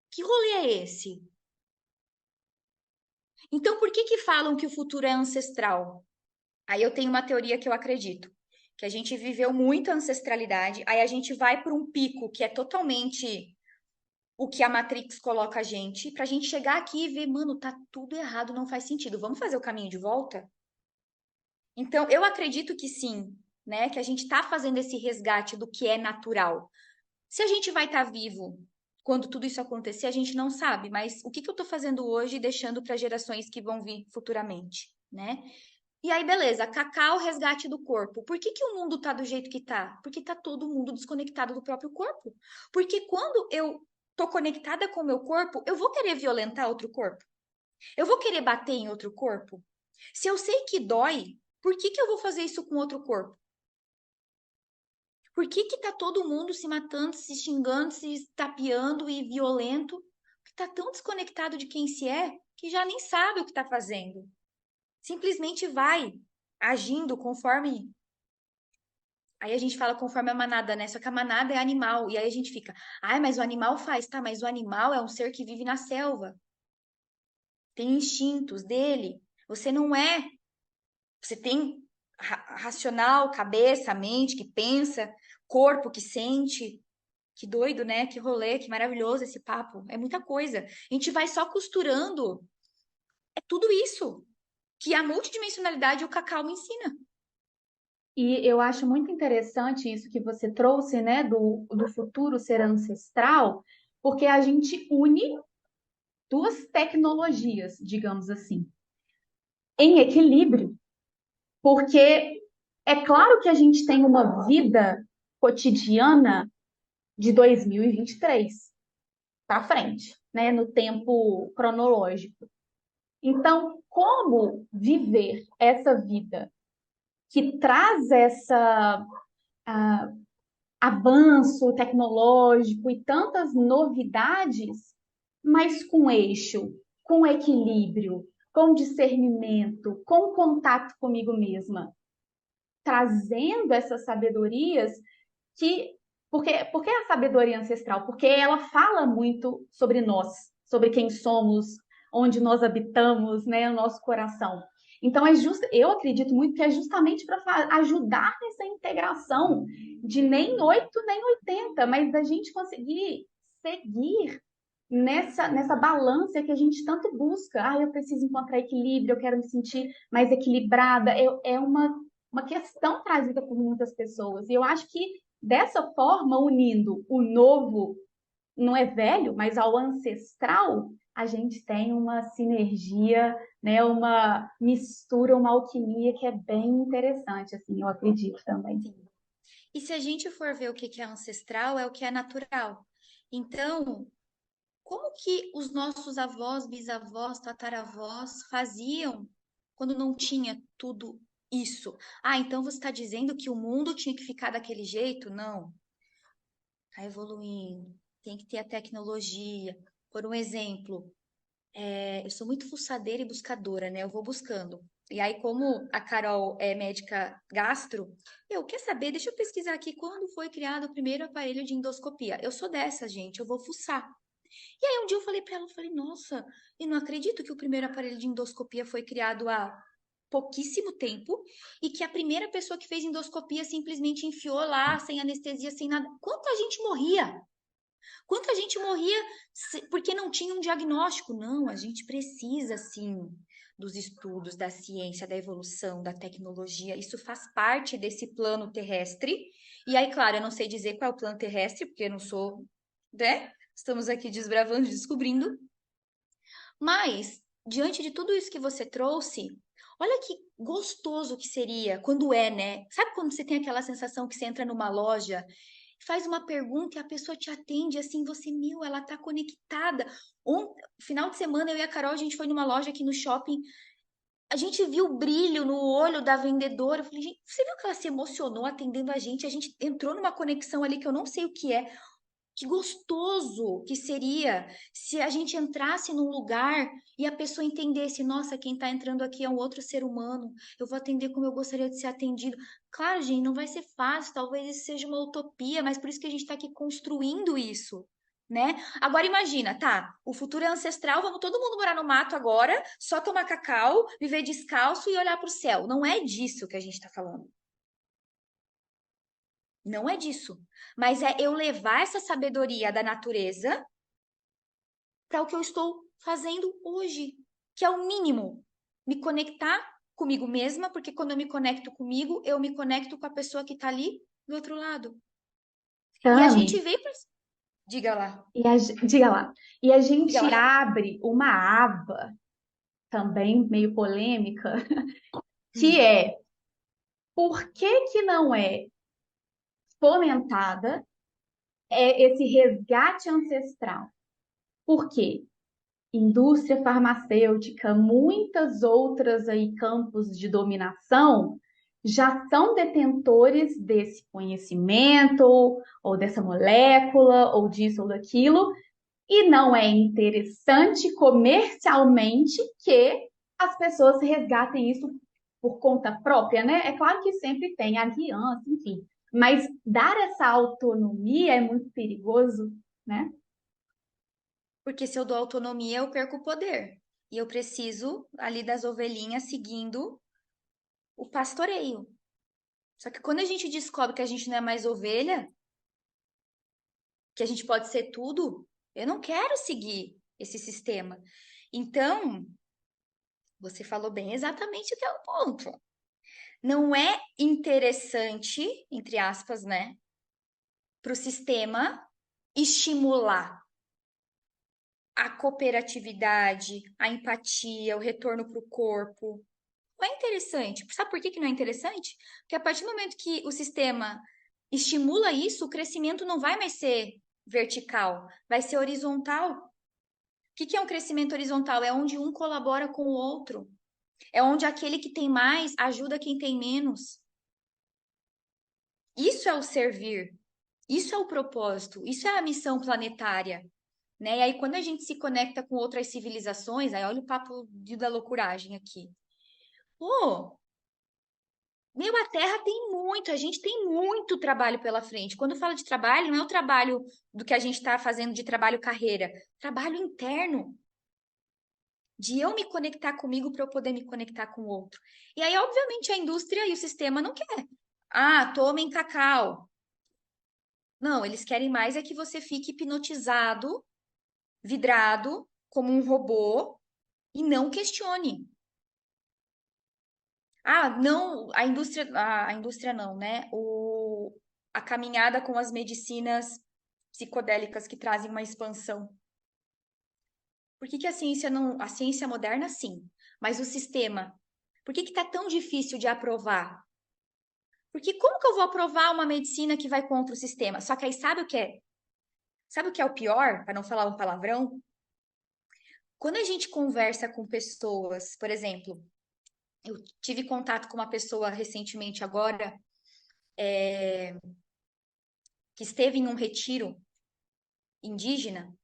Que rolê é esse? Então, por que que falam que o futuro é ancestral? Aí eu tenho uma teoria que eu acredito, que a gente viveu muita ancestralidade, aí a gente vai para um pico que é totalmente o que a Matrix coloca a gente, pra gente chegar aqui e ver, mano, tá tudo errado, não faz sentido. Vamos fazer o caminho de volta? Então, eu acredito que sim, né? Que a gente tá fazendo esse resgate do que é natural. Se a gente vai estar vivo quando tudo isso acontecer, a gente não sabe, mas o que que eu tô fazendo hoje e deixando para gerações que vão vir futuramente, né? E aí, beleza, cacau, resgate do corpo. Por que que o mundo tá do jeito que tá? Porque tá todo mundo desconectado do próprio corpo. Porque quando eu tô conectada com o meu corpo, eu vou querer violentar outro corpo? Eu vou querer bater em outro corpo? Se eu sei que dói, por que que eu vou fazer isso com outro corpo? Por que que tá todo mundo se matando, se xingando, se estapeando e violento? Porque tá tão desconectado de quem se é que já nem sabe o que tá fazendo. Simplesmente vai agindo conforme. Aí a gente fala conforme a manada, né? Só que a manada é animal. E aí a gente fica, ai, mas o animal faz, tá? Mas o animal é um ser que vive na selva. Tem instintos dele. Você não é. Você tem racional, cabeça, mente que pensa, corpo que sente. Que doido, né? Que rolê, que maravilhoso esse papo. É muita coisa. A gente vai só costurando. É tudo isso que a multidimensionalidade e o cacau me ensina. E eu acho muito interessante isso que você trouxe, né, do futuro ser ancestral, porque a gente une duas tecnologias, digamos assim, em equilíbrio, porque é claro que a gente tem uma vida cotidiana de 2023 para frente, né, no tempo cronológico. Então, como viver essa vida que traz essa avanço tecnológico e tantas novidades, mas com eixo, com equilíbrio, com discernimento, com contato comigo mesma, trazendo essas sabedorias que porque a sabedoria ancestral? Porque ela fala muito sobre nós, sobre quem somos, onde nós habitamos, né, o nosso coração. Então eu acredito muito que é justamente para ajudar nessa integração de nem 8 nem 80, mas da gente conseguir seguir nessa balança que a gente tanto busca. Ah, eu preciso encontrar equilíbrio, eu quero me sentir mais equilibrada. É uma questão trazida por muitas pessoas. E eu acho que dessa forma, unindo o novo, não é velho, mas ao ancestral, a gente tem uma sinergia, né, uma mistura, uma alquimia que é bem interessante, assim, eu acredito também. Sim. E se a gente for ver o que que é ancestral, é o que é natural. Então, como que os nossos avós, bisavós, tataravós faziam quando não tinha tudo isso? Ah, então você está dizendo que o mundo tinha que ficar daquele jeito? Não, está evoluindo, tem que ter a tecnologia. Por um exemplo, eu sou muito fuçadeira e buscadora, né? Eu vou buscando. E aí, como a Carol é médica gastro, quer saber? Deixa eu pesquisar aqui quando foi criado o primeiro aparelho de endoscopia. Eu sou dessa, gente, eu vou fuçar. E aí um dia eu falei para ela, eu falei, nossa, eu não acredito que o primeiro aparelho de endoscopia foi criado há pouquíssimo tempo e que a primeira pessoa que fez endoscopia simplesmente enfiou lá, sem anestesia, sem nada. Quanta gente morria? Quanta gente morria porque não tinha um diagnóstico? Não, a gente precisa sim dos estudos, da ciência, da evolução, da tecnologia. Isso faz parte desse plano terrestre. E aí, claro, eu não sei dizer qual é o plano terrestre, porque eu não sou, né? Estamos aqui desbravando, descobrindo. Mas, diante de tudo isso que você trouxe, olha que gostoso que seria quando é, né? Sabe quando você tem aquela sensação que você entra numa loja, faz uma pergunta e a pessoa te atende assim, você, meu, ela tá conectada. Final de semana, eu e a Carol, a gente foi numa loja aqui no shopping, a gente viu o brilho no olho da vendedora. Eu falei, gente, você viu que ela se emocionou atendendo a gente? A gente entrou numa conexão ali que eu não sei o que é. Que gostoso que seria se a gente entrasse num lugar e a pessoa entendesse, nossa, quem está entrando aqui é um outro ser humano, eu vou atender como eu gostaria de ser atendido. Claro, gente, não vai ser fácil, talvez isso seja uma utopia, mas por isso que a gente está aqui construindo isso. né? Agora imagina, tá? O futuro é ancestral, vamos todo mundo morar no mato agora, só tomar cacau, viver descalço e olhar para o céu. Não é disso que a gente está falando. Não é disso. Mas é eu levar essa sabedoria da natureza para o que eu estou fazendo hoje, que é o mínimo. Me conectar comigo mesma, porque quando eu me conecto comigo, eu me conecto com a pessoa que está ali do outro lado. E a Tami, gente veio para. Diga lá, diga lá, e a diga gente lá. abre uma aba também meio polêmica, que Hum. é por que que não é fomentada esse resgate ancestral? Por quê? Indústria farmacêutica, muitas outras aí campos de dominação já são detentores desse conhecimento, ou dessa molécula, ou disso ou daquilo, e não é interessante comercialmente que as pessoas resgatem isso por conta própria, né? É claro que sempre tem a guiança, enfim, mas dar essa autonomia é muito perigoso, né? Porque se eu dou autonomia, eu perco o poder. E eu preciso ali das ovelhinhas seguindo o pastoreio. Só que quando a gente descobre que a gente não é mais ovelha, que a gente pode ser tudo, eu não quero seguir esse sistema. Então, você falou bem exatamente o que é o ponto. Não é interessante, entre aspas, né, para o sistema estimular a cooperatividade, a empatia, o retorno para o corpo. Não é interessante. Sabe por que que não é interessante? Porque a partir do momento que o sistema estimula isso, o crescimento não vai mais ser vertical, vai ser horizontal. O que que é um crescimento horizontal? É onde um colabora com o outro. É onde aquele que tem mais ajuda quem tem menos. Isso é o servir. Isso é o propósito. Isso é a missão planetária. Né? E aí, quando a gente se conecta com outras civilizações, aí olha o papo da loucuragem aqui. Pô, meu, a Terra tem muito, a gente tem muito trabalho pela frente. Quando fala de trabalho, não é o trabalho do que a gente está fazendo de trabalho carreira, trabalho interno, de eu me conectar comigo para eu poder me conectar com o outro. E aí, obviamente, a indústria e o sistema não quer. Ah, tomem cacau. Não, eles querem mais é que você fique hipnotizado, vidrado, como um robô e não questione. Ah, não, a indústria não, né? A caminhada com as medicinas psicodélicas que trazem uma expansão. Por que que a ciência não, a ciência moderna sim, mas o sistema, por que que tá tão difícil de aprovar? Porque como que eu vou aprovar uma medicina que vai contra o sistema? Só que aí sabe o que é? Sabe o que é o pior, para não falar um palavrão? Quando a gente conversa com pessoas, por exemplo, eu tive contato com uma pessoa recentemente agora, que esteve em um retiro indígena,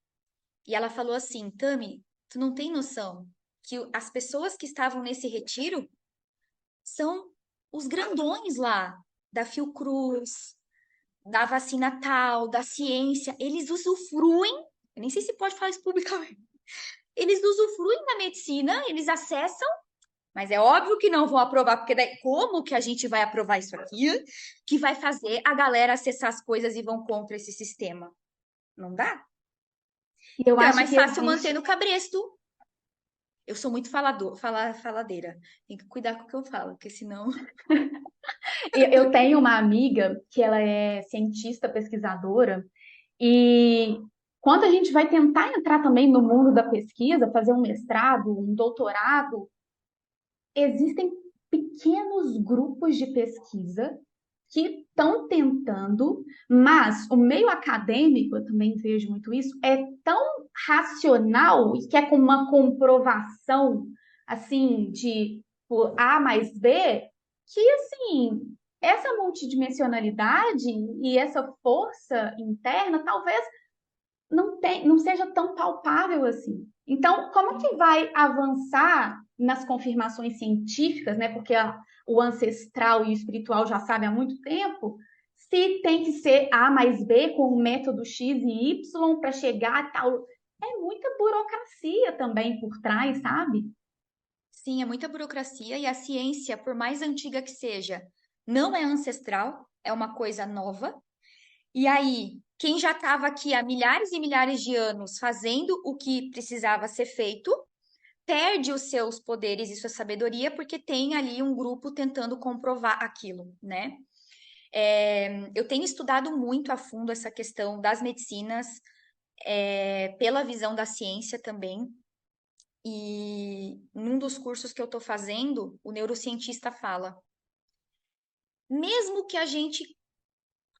e ela falou assim: Tami, tu não tem noção que as pessoas que estavam nesse retiro são os grandões lá, da Fiocruz, da vacina tal, da ciência. Eles usufruem, eu nem sei se pode falar isso publicamente, eles usufruem da medicina, eles acessam, mas é óbvio que não vão aprovar, porque daí como que a gente vai aprovar isso aqui que vai fazer a galera acessar as coisas e vão contra esse sistema? Não dá? E eu Então é acho mais que fácil manter existe. no cabresto. Eu sou muito faladeira. Tem que cuidar com o que eu falo, porque senão. Eu tenho uma amiga que ela é cientista, pesquisadora, e quando a gente vai tentar entrar também no mundo da pesquisa, fazer um mestrado, um doutorado, existem pequenos grupos de pesquisa que estão tentando, mas o meio acadêmico, eu também vejo muito isso, é tão racional e que é com uma comprovação assim de por A mais B, que assim, essa multidimensionalidade e essa força interna talvez não seja tão palpável assim. Então, como que vai avançar nas confirmações científicas, né? Porque o ancestral e o espiritual já sabem há muito tempo, se tem que ser A mais B com o método X e Y para chegar a tal. É muita burocracia também por trás, sabe? Sim, é muita burocracia e a ciência, por mais antiga que seja, não é ancestral, é uma coisa nova. E aí, quem já estava aqui há milhares e milhares de anos fazendo o que precisava ser feito, perde os seus poderes e sua sabedoria porque tem ali um grupo tentando comprovar aquilo, né? Eu tenho estudado muito a fundo essa questão das medicinas, pela visão da ciência também. E num dos cursos que eu estou fazendo, o neurocientista fala: mesmo que a gente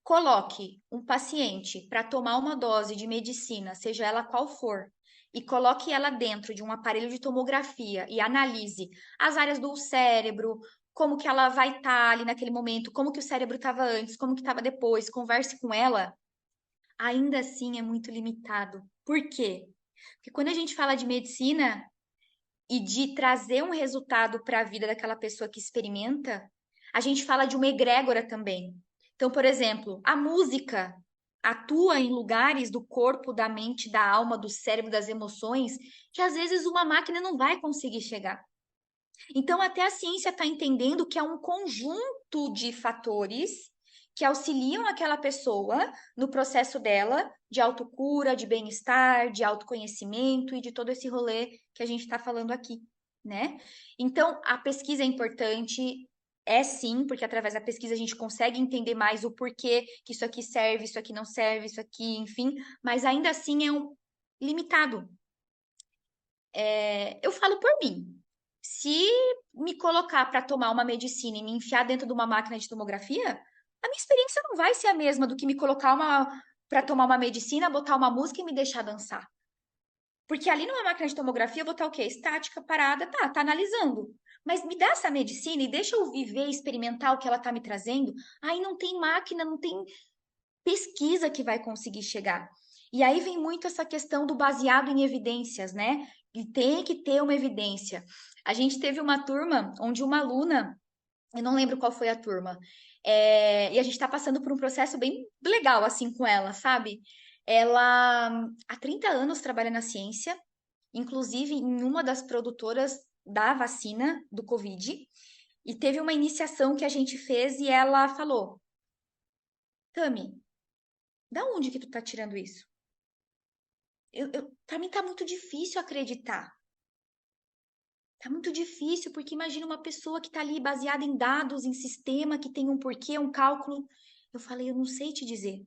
coloque um paciente para tomar uma dose de medicina, seja ela qual for, e coloque ela dentro de um aparelho de tomografia e analise as áreas do cérebro, como que ela vai estar ali naquele momento, como que o cérebro estava antes, como que estava depois, converse com ela, ainda assim é muito limitado. Por quê? Porque quando a gente fala de medicina e de trazer um resultado para a vida daquela pessoa que experimenta, a gente fala de uma egrégora também. Então, por exemplo, a música atua em lugares do corpo, da mente, da alma, do cérebro, das emoções, que às vezes uma máquina não vai conseguir chegar. Então, até a ciência está entendendo que é um conjunto de fatores que auxiliam aquela pessoa no processo dela de autocura, de bem-estar, de autoconhecimento e de todo esse rolê que a gente está falando aqui, né? Então, a pesquisa é importante, é sim, porque através da pesquisa a gente consegue entender mais o porquê que isso aqui serve, isso aqui não serve, isso aqui, enfim, mas ainda assim é um limitado. Eu falo por mim. Se me colocar para tomar uma medicina e me enfiar dentro de uma máquina de tomografia, a minha experiência não vai ser a mesma do que me colocar uma para tomar uma medicina, botar uma música e me deixar dançar. Porque ali numa máquina de tomografia eu vou estar o quê? Estática, parada, tá analisando. Mas me dá essa medicina e deixa eu viver, experimentar o que ela tá me trazendo. Aí não tem máquina, não tem pesquisa que vai conseguir chegar. E aí vem muito essa questão do baseado em evidências, né? E tem que ter uma evidência. A gente teve uma turma onde uma aluna, eu não lembro qual foi a turma, e a gente está passando por um processo bem legal assim com ela, sabe? Ela há 30 anos trabalha na ciência, inclusive em uma das produtoras da vacina do Covid, e teve uma iniciação que a gente fez e ela falou: Tami, da onde que tu tá tirando isso? Para mim tá muito difícil acreditar. Tá muito difícil, porque imagina uma pessoa que tá ali baseada em dados, em sistema, que tem um porquê, um cálculo. Eu falei, eu não sei te dizer.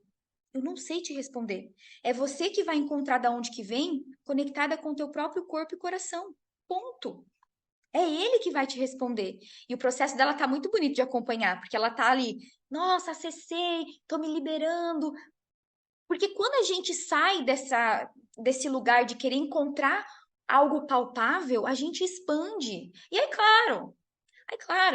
Eu não sei te responder. É você que vai encontrar da onde que vem, conectada com o teu próprio corpo e coração. Ponto. É ele que vai te responder. E o processo dela tá muito bonito de acompanhar, porque ela tá ali, nossa, acessei, tô me liberando. Porque quando a gente sai desse lugar de querer encontrar algo palpável, a gente expande. E aí, claro,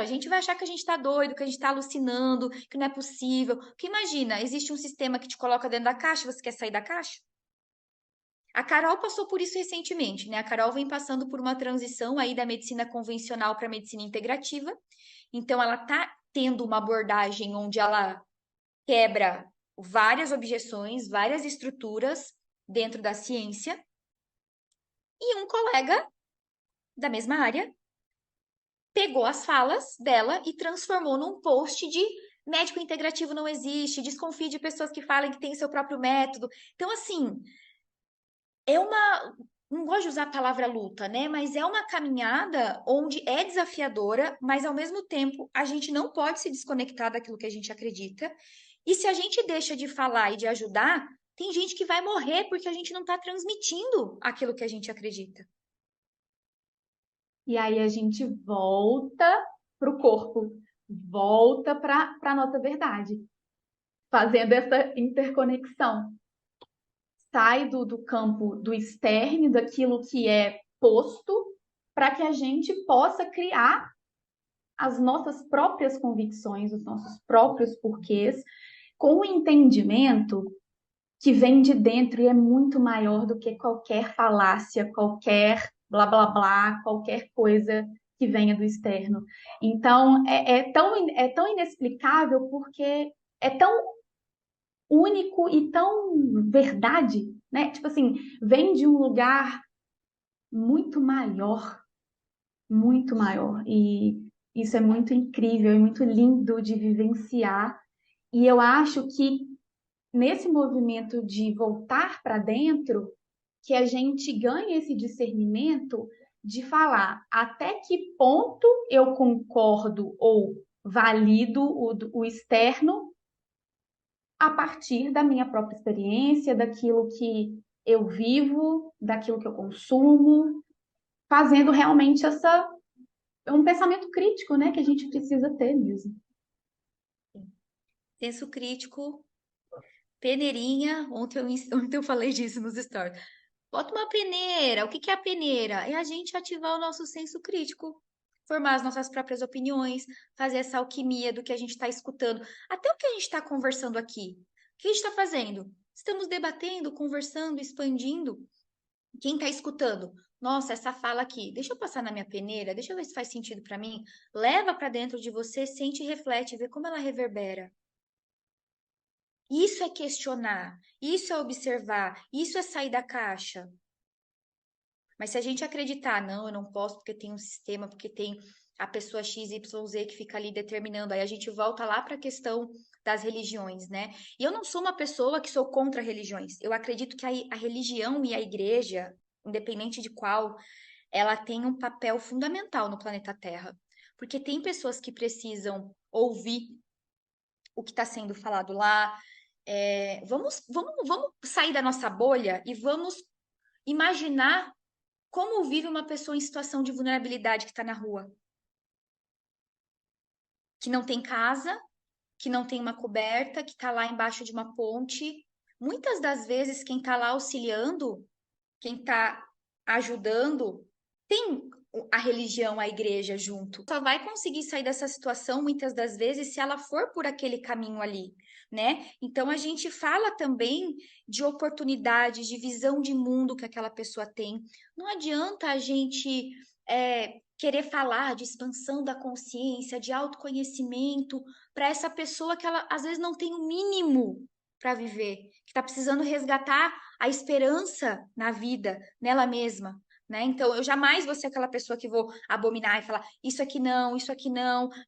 a gente vai achar que a gente está doido, que a gente está alucinando, que não é possível. Porque imagina, existe um sistema que te coloca dentro da caixa, você quer sair da caixa? A Carol passou por isso recentemente, né? A Carol vem passando por uma transição aí da medicina convencional para a medicina integrativa. Então, ela está tendo uma abordagem onde ela quebra várias objeções, várias estruturas dentro da ciência, e um colega da mesma área pegou as falas dela e transformou num post de médico integrativo não existe, desconfie de pessoas que falem que tem seu próprio método. Então, assim, é uma. Não gosto de usar a palavra luta, né? Mas é uma caminhada onde é desafiadora, mas ao mesmo tempo a gente não pode se desconectar daquilo que a gente acredita. E se a gente deixa de falar e de ajudar, tem gente que vai morrer porque a gente não está transmitindo aquilo que a gente acredita. E aí a gente volta para o corpo, volta para a nossa verdade, fazendo essa interconexão. Sai do campo do externo, daquilo que é posto, para que a gente possa criar as nossas próprias convicções, os nossos próprios porquês, com o entendimento que vem de dentro e é muito maior do que qualquer falácia, qualquer blá blá blá, qualquer coisa que venha do externo. Então, é tão inexplicável porque é tão único e tão verdade, né? Tipo assim, vem de um lugar muito maior, muito maior. E isso é muito incrível e muito lindo de vivenciar. E eu acho que nesse movimento de voltar para dentro, que a gente ganha esse discernimento de falar até que ponto eu concordo ou valido o externo a partir da minha própria experiência, daquilo que eu vivo, daquilo que eu consumo, fazendo realmente um pensamento crítico, né, que a gente precisa ter mesmo. Senso crítico, peneirinha. Ontem eu falei disso nos stories. Bota uma peneira. O que que é a peneira? É a gente ativar o nosso senso crítico, formar as nossas próprias opiniões, fazer essa alquimia do que a gente está escutando. Até o que a gente está conversando aqui. O que a gente está fazendo? Estamos debatendo, conversando, expandindo. Quem está escutando? Nossa, essa fala aqui, deixa eu passar na minha peneira, deixa eu ver se faz sentido para mim. Leva para dentro de você, sente e reflete, vê como ela reverbera. Isso é questionar, isso é observar, isso é sair da caixa. Mas se a gente acreditar, não, eu não posso porque tem um sistema, porque tem a pessoa X, Y, Z que fica ali determinando, aí a gente volta lá para a questão das religiões, né? E eu não sou uma pessoa que sou contra religiões. Eu acredito que a religião e a igreja, independente de qual, ela tem um papel fundamental no planeta Terra. Porque tem pessoas que precisam ouvir o que está sendo falado lá. Vamos sair da nossa bolha e vamos imaginar como vive uma pessoa em situação de vulnerabilidade que está na rua, que não tem casa, que não tem uma coberta, que está lá embaixo de uma ponte. Muitas das vezes, quem está lá auxiliando, quem está ajudando, tem a religião, a igreja junto. Só vai conseguir sair dessa situação muitas das vezes se ela for por aquele caminho ali, né? Então a gente fala também de oportunidades, de visão de mundo que aquela pessoa tem. Não adianta a gente querer falar de expansão da consciência, de autoconhecimento para essa pessoa que ela às vezes não tem o mínimo para viver, que está precisando resgatar a esperança na vida, nela mesma, né? Então, eu jamais vou ser aquela pessoa que vou abominar e falar isso aqui não,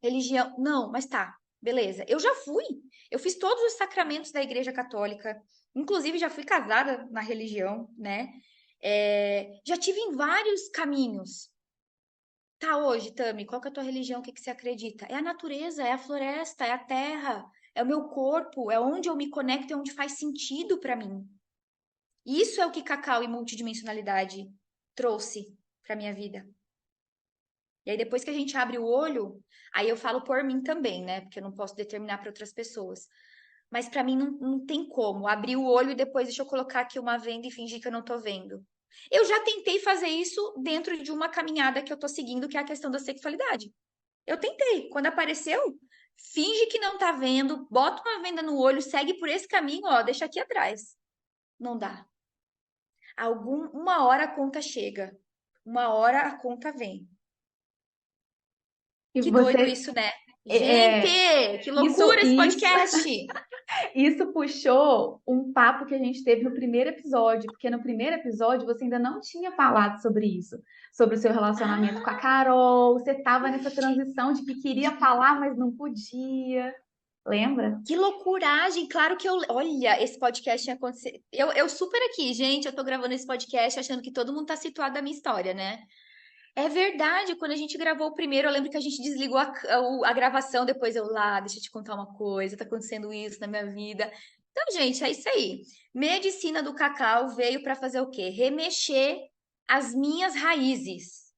religião. Não, mas tá, beleza. Eu já fui. Eu fiz todos os sacramentos da Igreja Católica. Inclusive, já fui casada na religião, né? Já tive em vários caminhos. Tá, hoje, Tami, qual que é a tua religião? O que que você acredita? É a natureza, é a floresta, é a terra, é o meu corpo, é onde eu me conecto, é onde faz sentido para mim. Isso é o que cacau e multidimensionalidade trouxe para minha vida. E aí, depois que a gente abre o olho, aí eu falo por mim também, né? Porque eu não posso determinar para outras pessoas. Mas para mim não tem como abrir o olho e depois deixa eu colocar aqui uma venda e fingir que eu não tô vendo. Eu já tentei fazer isso dentro de uma caminhada que eu tô seguindo, que é a questão da sexualidade. Eu tentei. Quando apareceu, finge que não tá vendo, bota uma venda no olho, segue por esse caminho, ó, deixa aqui atrás. Não dá. Uma hora a conta chega, uma hora a conta vem. E Que doido você, isso, né? é, Gente, é, que isso, loucura esse isso podcast! Isso puxou um papo que a gente teve no primeiro episódio, porque no primeiro episódio você ainda não tinha falado sobre isso, sobre o seu relacionamento com a Ah, Carol, você estava nessa transição de que queria falar, mas não podia. Lembra? que loucuragem! Claro que eu. Olha, esse podcast ia acontecer. Eu super aqui, gente. Eu tô gravando esse podcast achando que todo mundo tá situado da minha história, né? É verdade, quando a gente gravou o primeiro, eu lembro que a gente desligou a gravação, depois eu lá, deixa eu te contar uma coisa, tá acontecendo isso na minha vida. Então, gente, é isso aí. Medicina do cacau veio para fazer o quê? Remexer as minhas raízes.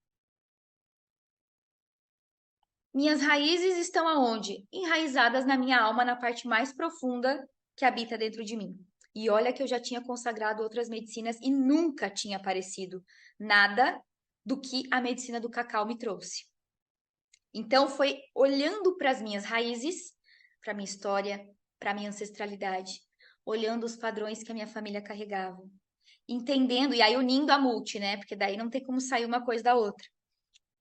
Minhas raízes estão aonde? Enraizadas na minha alma, na parte mais profunda que habita dentro de mim. E olha que eu já tinha consagrado outras medicinas e nunca tinha aparecido nada do que a medicina do cacau me trouxe. Então, foi olhando para as minhas raízes, para a minha história, para a minha ancestralidade, olhando os padrões que a minha família carregava, entendendo, e aí unindo a multi, né? Porque daí não tem como sair uma coisa da outra.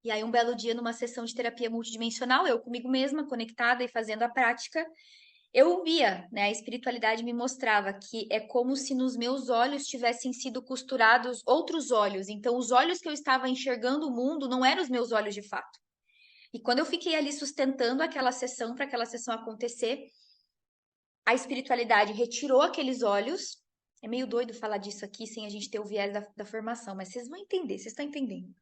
E aí, um belo dia, numa sessão de terapia multidimensional, eu comigo mesma, conectada e fazendo a prática, eu via, né? A espiritualidade me mostrava que é como se nos meus olhos tivessem sido costurados outros olhos. Então, os olhos que eu estava enxergando o mundo não eram os meus olhos de fato. E quando eu fiquei ali sustentando aquela sessão para aquela sessão acontecer, a espiritualidade retirou aqueles olhos. É meio doido falar disso aqui sem a gente ter o viés da formação, mas vocês vão entender, vocês estão entendendo.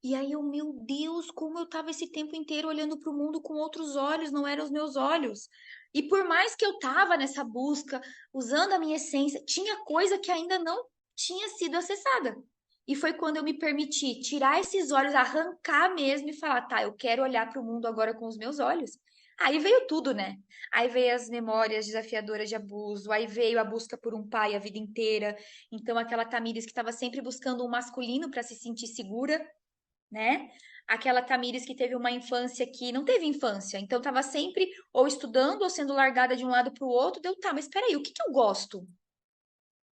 E aí eu, meu Deus, como eu estava esse tempo inteiro olhando para o mundo com outros olhos, não eram os meus olhos. E por mais que eu estava nessa busca, usando a minha essência, tinha coisa que ainda não tinha sido acessada. E foi quando eu me permiti tirar esses olhos, arrancar mesmo e falar, tá, eu quero olhar para o mundo agora com os meus olhos. Aí veio tudo, né? Aí veio as memórias desafiadoras de abuso, aí veio a busca por um pai a vida inteira. Então, aquela Tamires que estava sempre buscando um masculino para se sentir segura, né? Aquela Tamires que teve uma infância que não teve infância, então estava sempre ou estudando ou sendo largada de um lado para o outro. Deu, tá, mas espera aí, o que que eu gosto?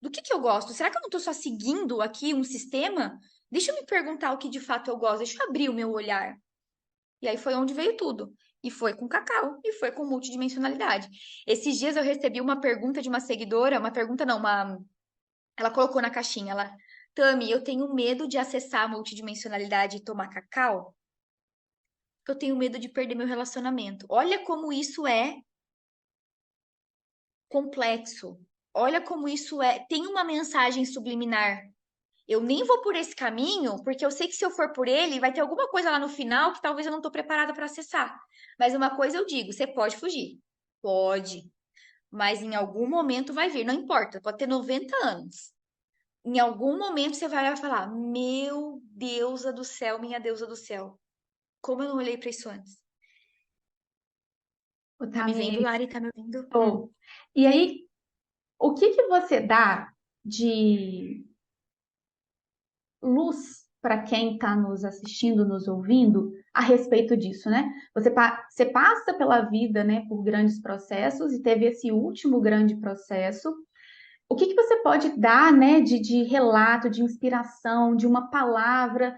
Do que eu gosto? Será que eu não estou só seguindo aqui um sistema? Deixa eu me perguntar o que de fato eu gosto, deixa eu abrir o meu olhar. E aí foi onde veio tudo. E foi com cacau, e foi com multidimensionalidade. Esses dias eu recebi uma pergunta de uma seguidora, uma pergunta não, uma ela colocou na caixinha, ela, Tami, eu tenho medo de acessar a multidimensionalidade e tomar cacau, porque eu tenho medo de perder meu relacionamento. Olha como isso é complexo. Olha como isso é. Tem uma mensagem subliminar. Eu nem vou por esse caminho, porque eu sei que se eu for por ele, vai ter alguma coisa lá no final que talvez eu não estou preparada para acessar. Mas uma coisa eu digo, você pode fugir. Pode. Mas em algum momento vai vir, não importa, pode ter 90 anos. Em algum momento você vai olhar e falar: Meu deusa do céu, minha deusa do céu. Como eu não olhei para isso antes? O Tá me vendo, Tamires, Lari? Tá me ouvindo? tô. E aí, o que que você dá de luz para quem está nos assistindo, nos ouvindo, a respeito disso, né? Você passa pela vida, né, por grandes processos e teve esse último grande processo. O que que você pode dar, né, de relato, de inspiração, de uma palavra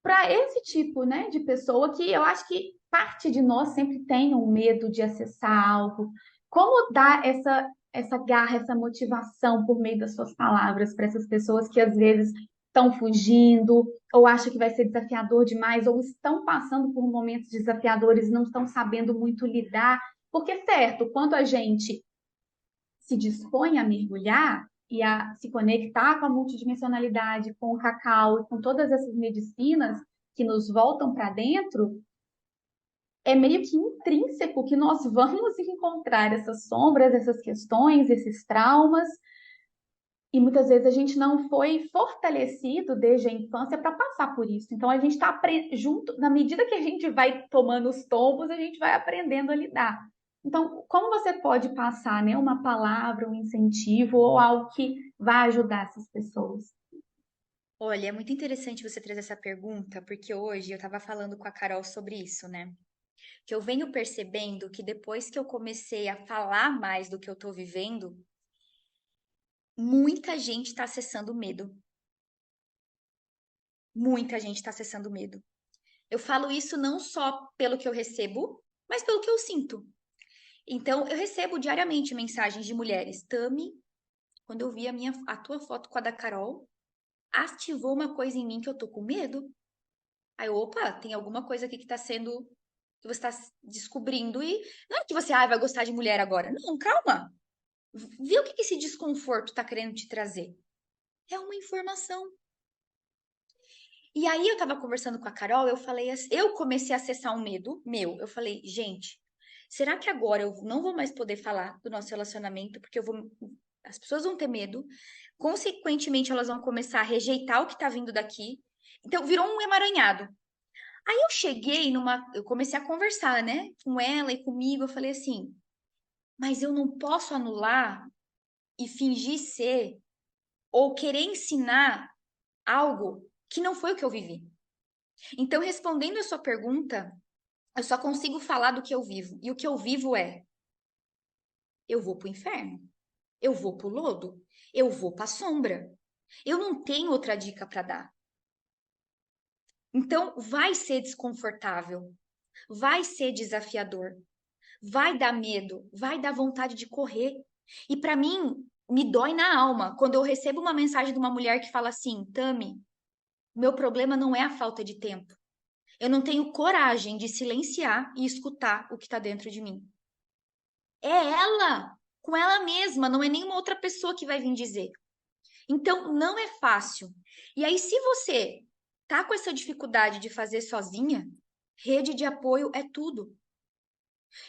para esse tipo, né, de pessoa que eu acho que parte de nós sempre tem um medo de acessar algo. Como dar essa garra, essa motivação por meio das suas palavras para essas pessoas que às vezes estão fugindo ou acham que vai ser desafiador demais ou estão passando por momentos desafiadores, não estão sabendo muito lidar, porque certo, quando a gente se dispõe a mergulhar e a se conectar com a multidimensionalidade, com o cacau, com todas essas medicinas que nos voltam para dentro, é meio que intrínseco que nós vamos encontrar essas sombras, essas questões, esses traumas, e muitas vezes a gente não foi fortalecido desde a infância para passar por isso. Então a gente está junto, na medida que a gente vai tomando os tombos, a gente vai aprendendo a lidar. Então, como você pode passar, né, uma palavra, um incentivo ou algo que vai ajudar essas pessoas? Olha, é muito interessante você trazer essa pergunta, porque hoje eu estava falando com a Carol sobre isso, né? Que eu venho percebendo que depois que eu comecei a falar mais do que eu estou vivendo, muita gente está acessando o medo. Muita gente está acessando o medo. Eu falo isso não só pelo que eu recebo, mas pelo que eu sinto. Então, eu recebo diariamente mensagens de mulheres. Tami, quando eu vi a tua foto com a da Carol, ativou uma coisa em mim que eu tô com medo. Aí, opa, tem alguma coisa aqui que tá sendo, que você tá descobrindo e não é que você, vai gostar de mulher agora. Não, calma. Vê o que esse desconforto tá querendo te trazer. É uma informação. E aí eu tava conversando com a Carol, eu falei, eu comecei a acessar um medo meu. Eu falei, gente, será que agora eu não vou mais poder falar do nosso relacionamento porque as pessoas vão ter medo, consequentemente elas vão começar a rejeitar o que tá vindo daqui. Então virou um emaranhado. Aí eu comecei a conversar, né, com ela e comigo, eu falei assim, mas eu não posso anular e fingir ser ou querer ensinar algo que não foi o que eu vivi. Então, respondendo a sua pergunta, eu só consigo falar do que eu vivo. E o que eu vivo é: eu vou pro inferno, eu vou pro lodo, eu vou pra sombra. Eu não tenho outra dica para dar. Então, vai ser desconfortável, vai ser desafiador, vai dar medo, vai dar vontade de correr. E para mim, me dói na alma quando eu recebo uma mensagem de uma mulher que fala assim: Tami, meu problema não é a falta de tempo. Eu não tenho coragem de silenciar e escutar o que está dentro de mim. É ela, com ela mesma, não é nenhuma outra pessoa que vai vir dizer. Então, não é fácil. E aí, se você tá com essa dificuldade de fazer sozinha, rede de apoio é tudo.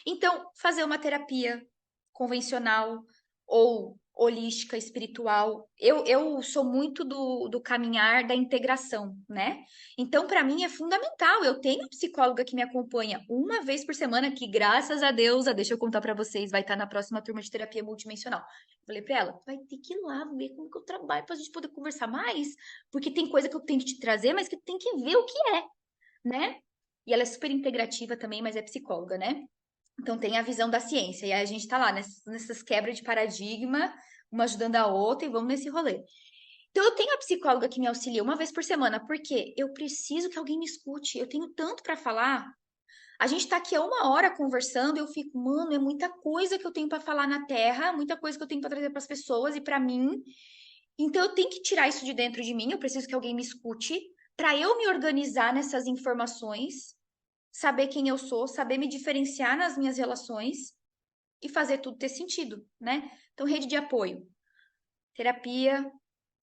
Então, fazer uma terapia convencional ou holística, espiritual. Eu sou muito do caminhar da integração, né? Então, para mim é fundamental. Eu tenho psicóloga que me acompanha uma vez por semana, que graças a Deus, deixa eu contar para vocês, vai estar na próxima turma de terapia multidimensional. Falei para ela, vai ter que ir lá ver como que eu trabalho para a gente poder conversar mais, porque tem coisa que eu tenho que te trazer, mas que tu tem que ver o que é, né? E ela é super integrativa também, mas é psicóloga, né? Então tem a visão da ciência, e aí a gente tá lá nessas quebras de paradigma, uma ajudando a outra, e vamos nesse rolê. Então eu tenho a psicóloga que me auxilia uma vez por semana, porque eu preciso que alguém me escute, eu tenho tanto para falar. A gente tá aqui há uma hora conversando, eu fico, mano, é muita coisa que eu tenho para falar na Terra, muita coisa que eu tenho para trazer para as pessoas e para mim. Então eu tenho que tirar isso de dentro de mim, eu preciso que alguém me escute, para eu me organizar nessas informações, saber quem eu sou, saber me diferenciar nas minhas relações e fazer tudo ter sentido, né? Então, rede de apoio, terapia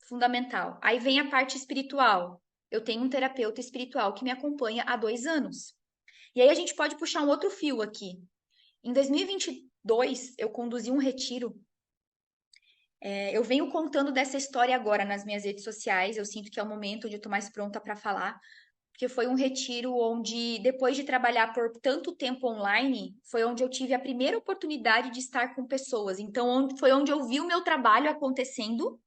fundamental. Aí vem a parte espiritual. Eu tenho um terapeuta espiritual que me acompanha há 2 anos. E aí a gente pode puxar um outro fio aqui. Em 2022, eu conduzi um retiro. Eu venho contando dessa história agora nas minhas redes sociais. Eu sinto que é o momento onde eu estou mais pronta para falar, porque foi um retiro onde, depois de trabalhar por tanto tempo online, foi onde eu tive a primeira oportunidade de estar com pessoas. Então, foi onde eu vi o meu trabalho acontecendo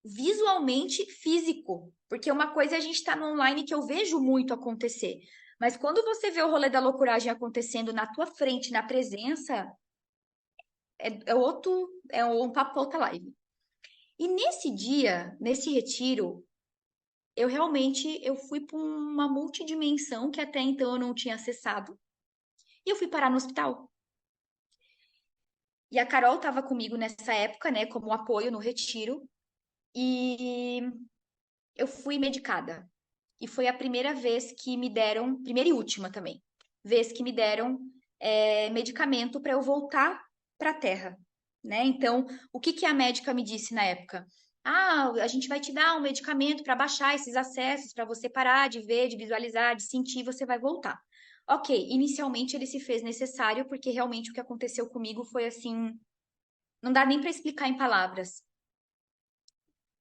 visualmente físico. Porque uma coisa é a gente estar no online que eu vejo muito acontecer. Mas quando você vê o rolê da loucuragem acontecendo na tua frente, na presença, é um papo outra live. E nesse dia, nesse retiro, eu fui para uma multidimensão que até então eu não tinha acessado. E eu fui parar no hospital. E a Carol estava comigo nessa época, né, como apoio no retiro. E eu fui medicada. E foi a primeira vez que me deram, primeira e última também, vez que me deram medicamento para eu voltar para a Terra, né? Então, o que que a médica me disse na época? Ah, a gente vai te dar um medicamento para baixar esses acessos, para você parar de ver, de visualizar, de sentir, você vai voltar. Ok, inicialmente ele se fez necessário, porque realmente o que aconteceu comigo foi assim, não dá nem para explicar em palavras.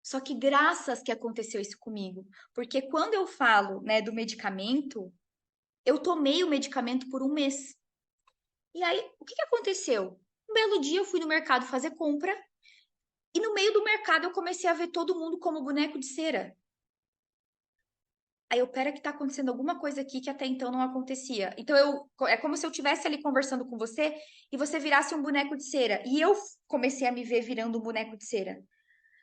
Só que graças que aconteceu isso comigo, porque quando eu falo, né, do medicamento, eu tomei o medicamento por 1 mês. E aí, o que que aconteceu? Um belo dia eu fui no mercado fazer compra e no meio do mercado eu comecei a ver todo mundo como boneco de cera. Aí eu, pera que tá acontecendo alguma coisa aqui que até então não acontecia. Então é como se eu estivesse ali conversando com você e você virasse um boneco de cera. E eu comecei a me ver virando um boneco de cera.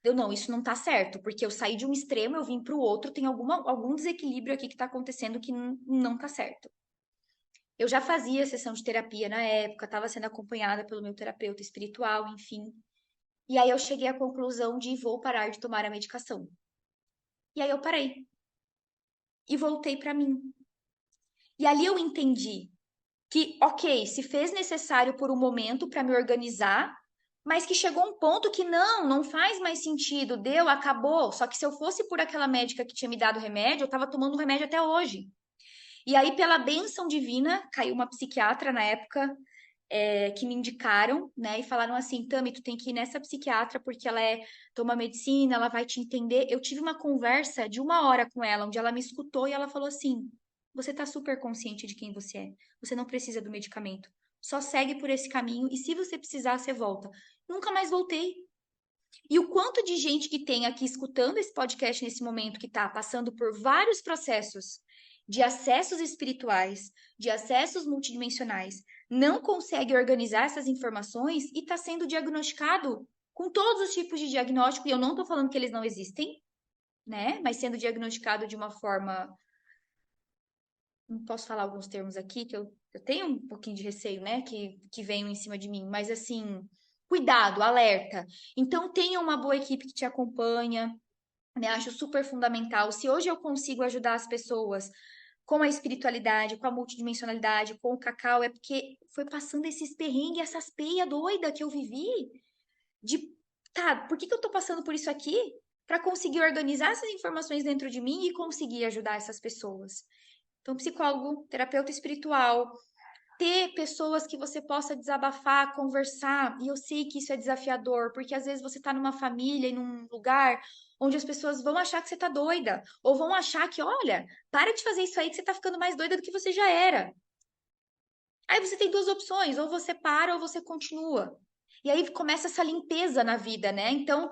Eu, não, isso não tá certo, porque eu saí de um extremo, eu vim para o outro, tem algum desequilíbrio aqui que tá acontecendo que não tá certo. Eu já fazia sessão de terapia na época, estava sendo acompanhada pelo meu terapeuta espiritual, enfim. E aí eu cheguei à conclusão de vou parar de tomar a medicação. E aí eu parei e voltei para mim. E ali eu entendi que, ok, se fez necessário por um momento para me organizar, mas que chegou um ponto que não faz mais sentido, deu, acabou. Só que se eu fosse por aquela médica que tinha me dado remédio, eu estava tomando remédio até hoje. E aí, pela bênção divina, caiu uma psiquiatra na época, que me indicaram, né? E falaram assim, Tami, tu tem que ir nessa psiquiatra porque ela toma medicina, ela vai te entender. Eu tive uma conversa de 1 hora com ela, onde ela me escutou e ela falou assim, você tá super consciente de quem você é. Você não precisa do medicamento. Só segue por esse caminho e se você precisar, você volta. Nunca mais voltei. E o quanto de gente que tem aqui escutando esse podcast nesse momento, que está passando por vários processos de acessos espirituais, de acessos multidimensionais, não consegue organizar essas informações e está sendo diagnosticado com todos os tipos de diagnóstico, e eu não estou falando que eles não existem, né? Mas sendo diagnosticado de uma forma não posso falar alguns termos aqui, que eu tenho um pouquinho de receio, né, que venham em cima de mim, mas assim, cuidado, alerta. Então, tenha uma boa equipe que te acompanha, né, acho super fundamental. Se hoje eu consigo ajudar as pessoas com a espiritualidade, com a multidimensionalidade, com o cacau, é porque foi passando esses perrengues, essas peias doidas que eu vivi, de, tá, por que que eu tô passando por isso aqui? Para conseguir organizar essas informações dentro de mim e conseguir ajudar essas pessoas. Então, psicólogo, terapeuta espiritual, ter pessoas que você possa desabafar, conversar. E eu sei que isso é desafiador, porque às vezes você está numa família e num lugar onde as pessoas vão achar que você tá doida, ou vão achar que, olha, para de fazer isso aí que você tá ficando mais doida do que você já era. Aí você tem duas opções, ou você para ou você continua. E aí começa essa limpeza na vida, né? Então,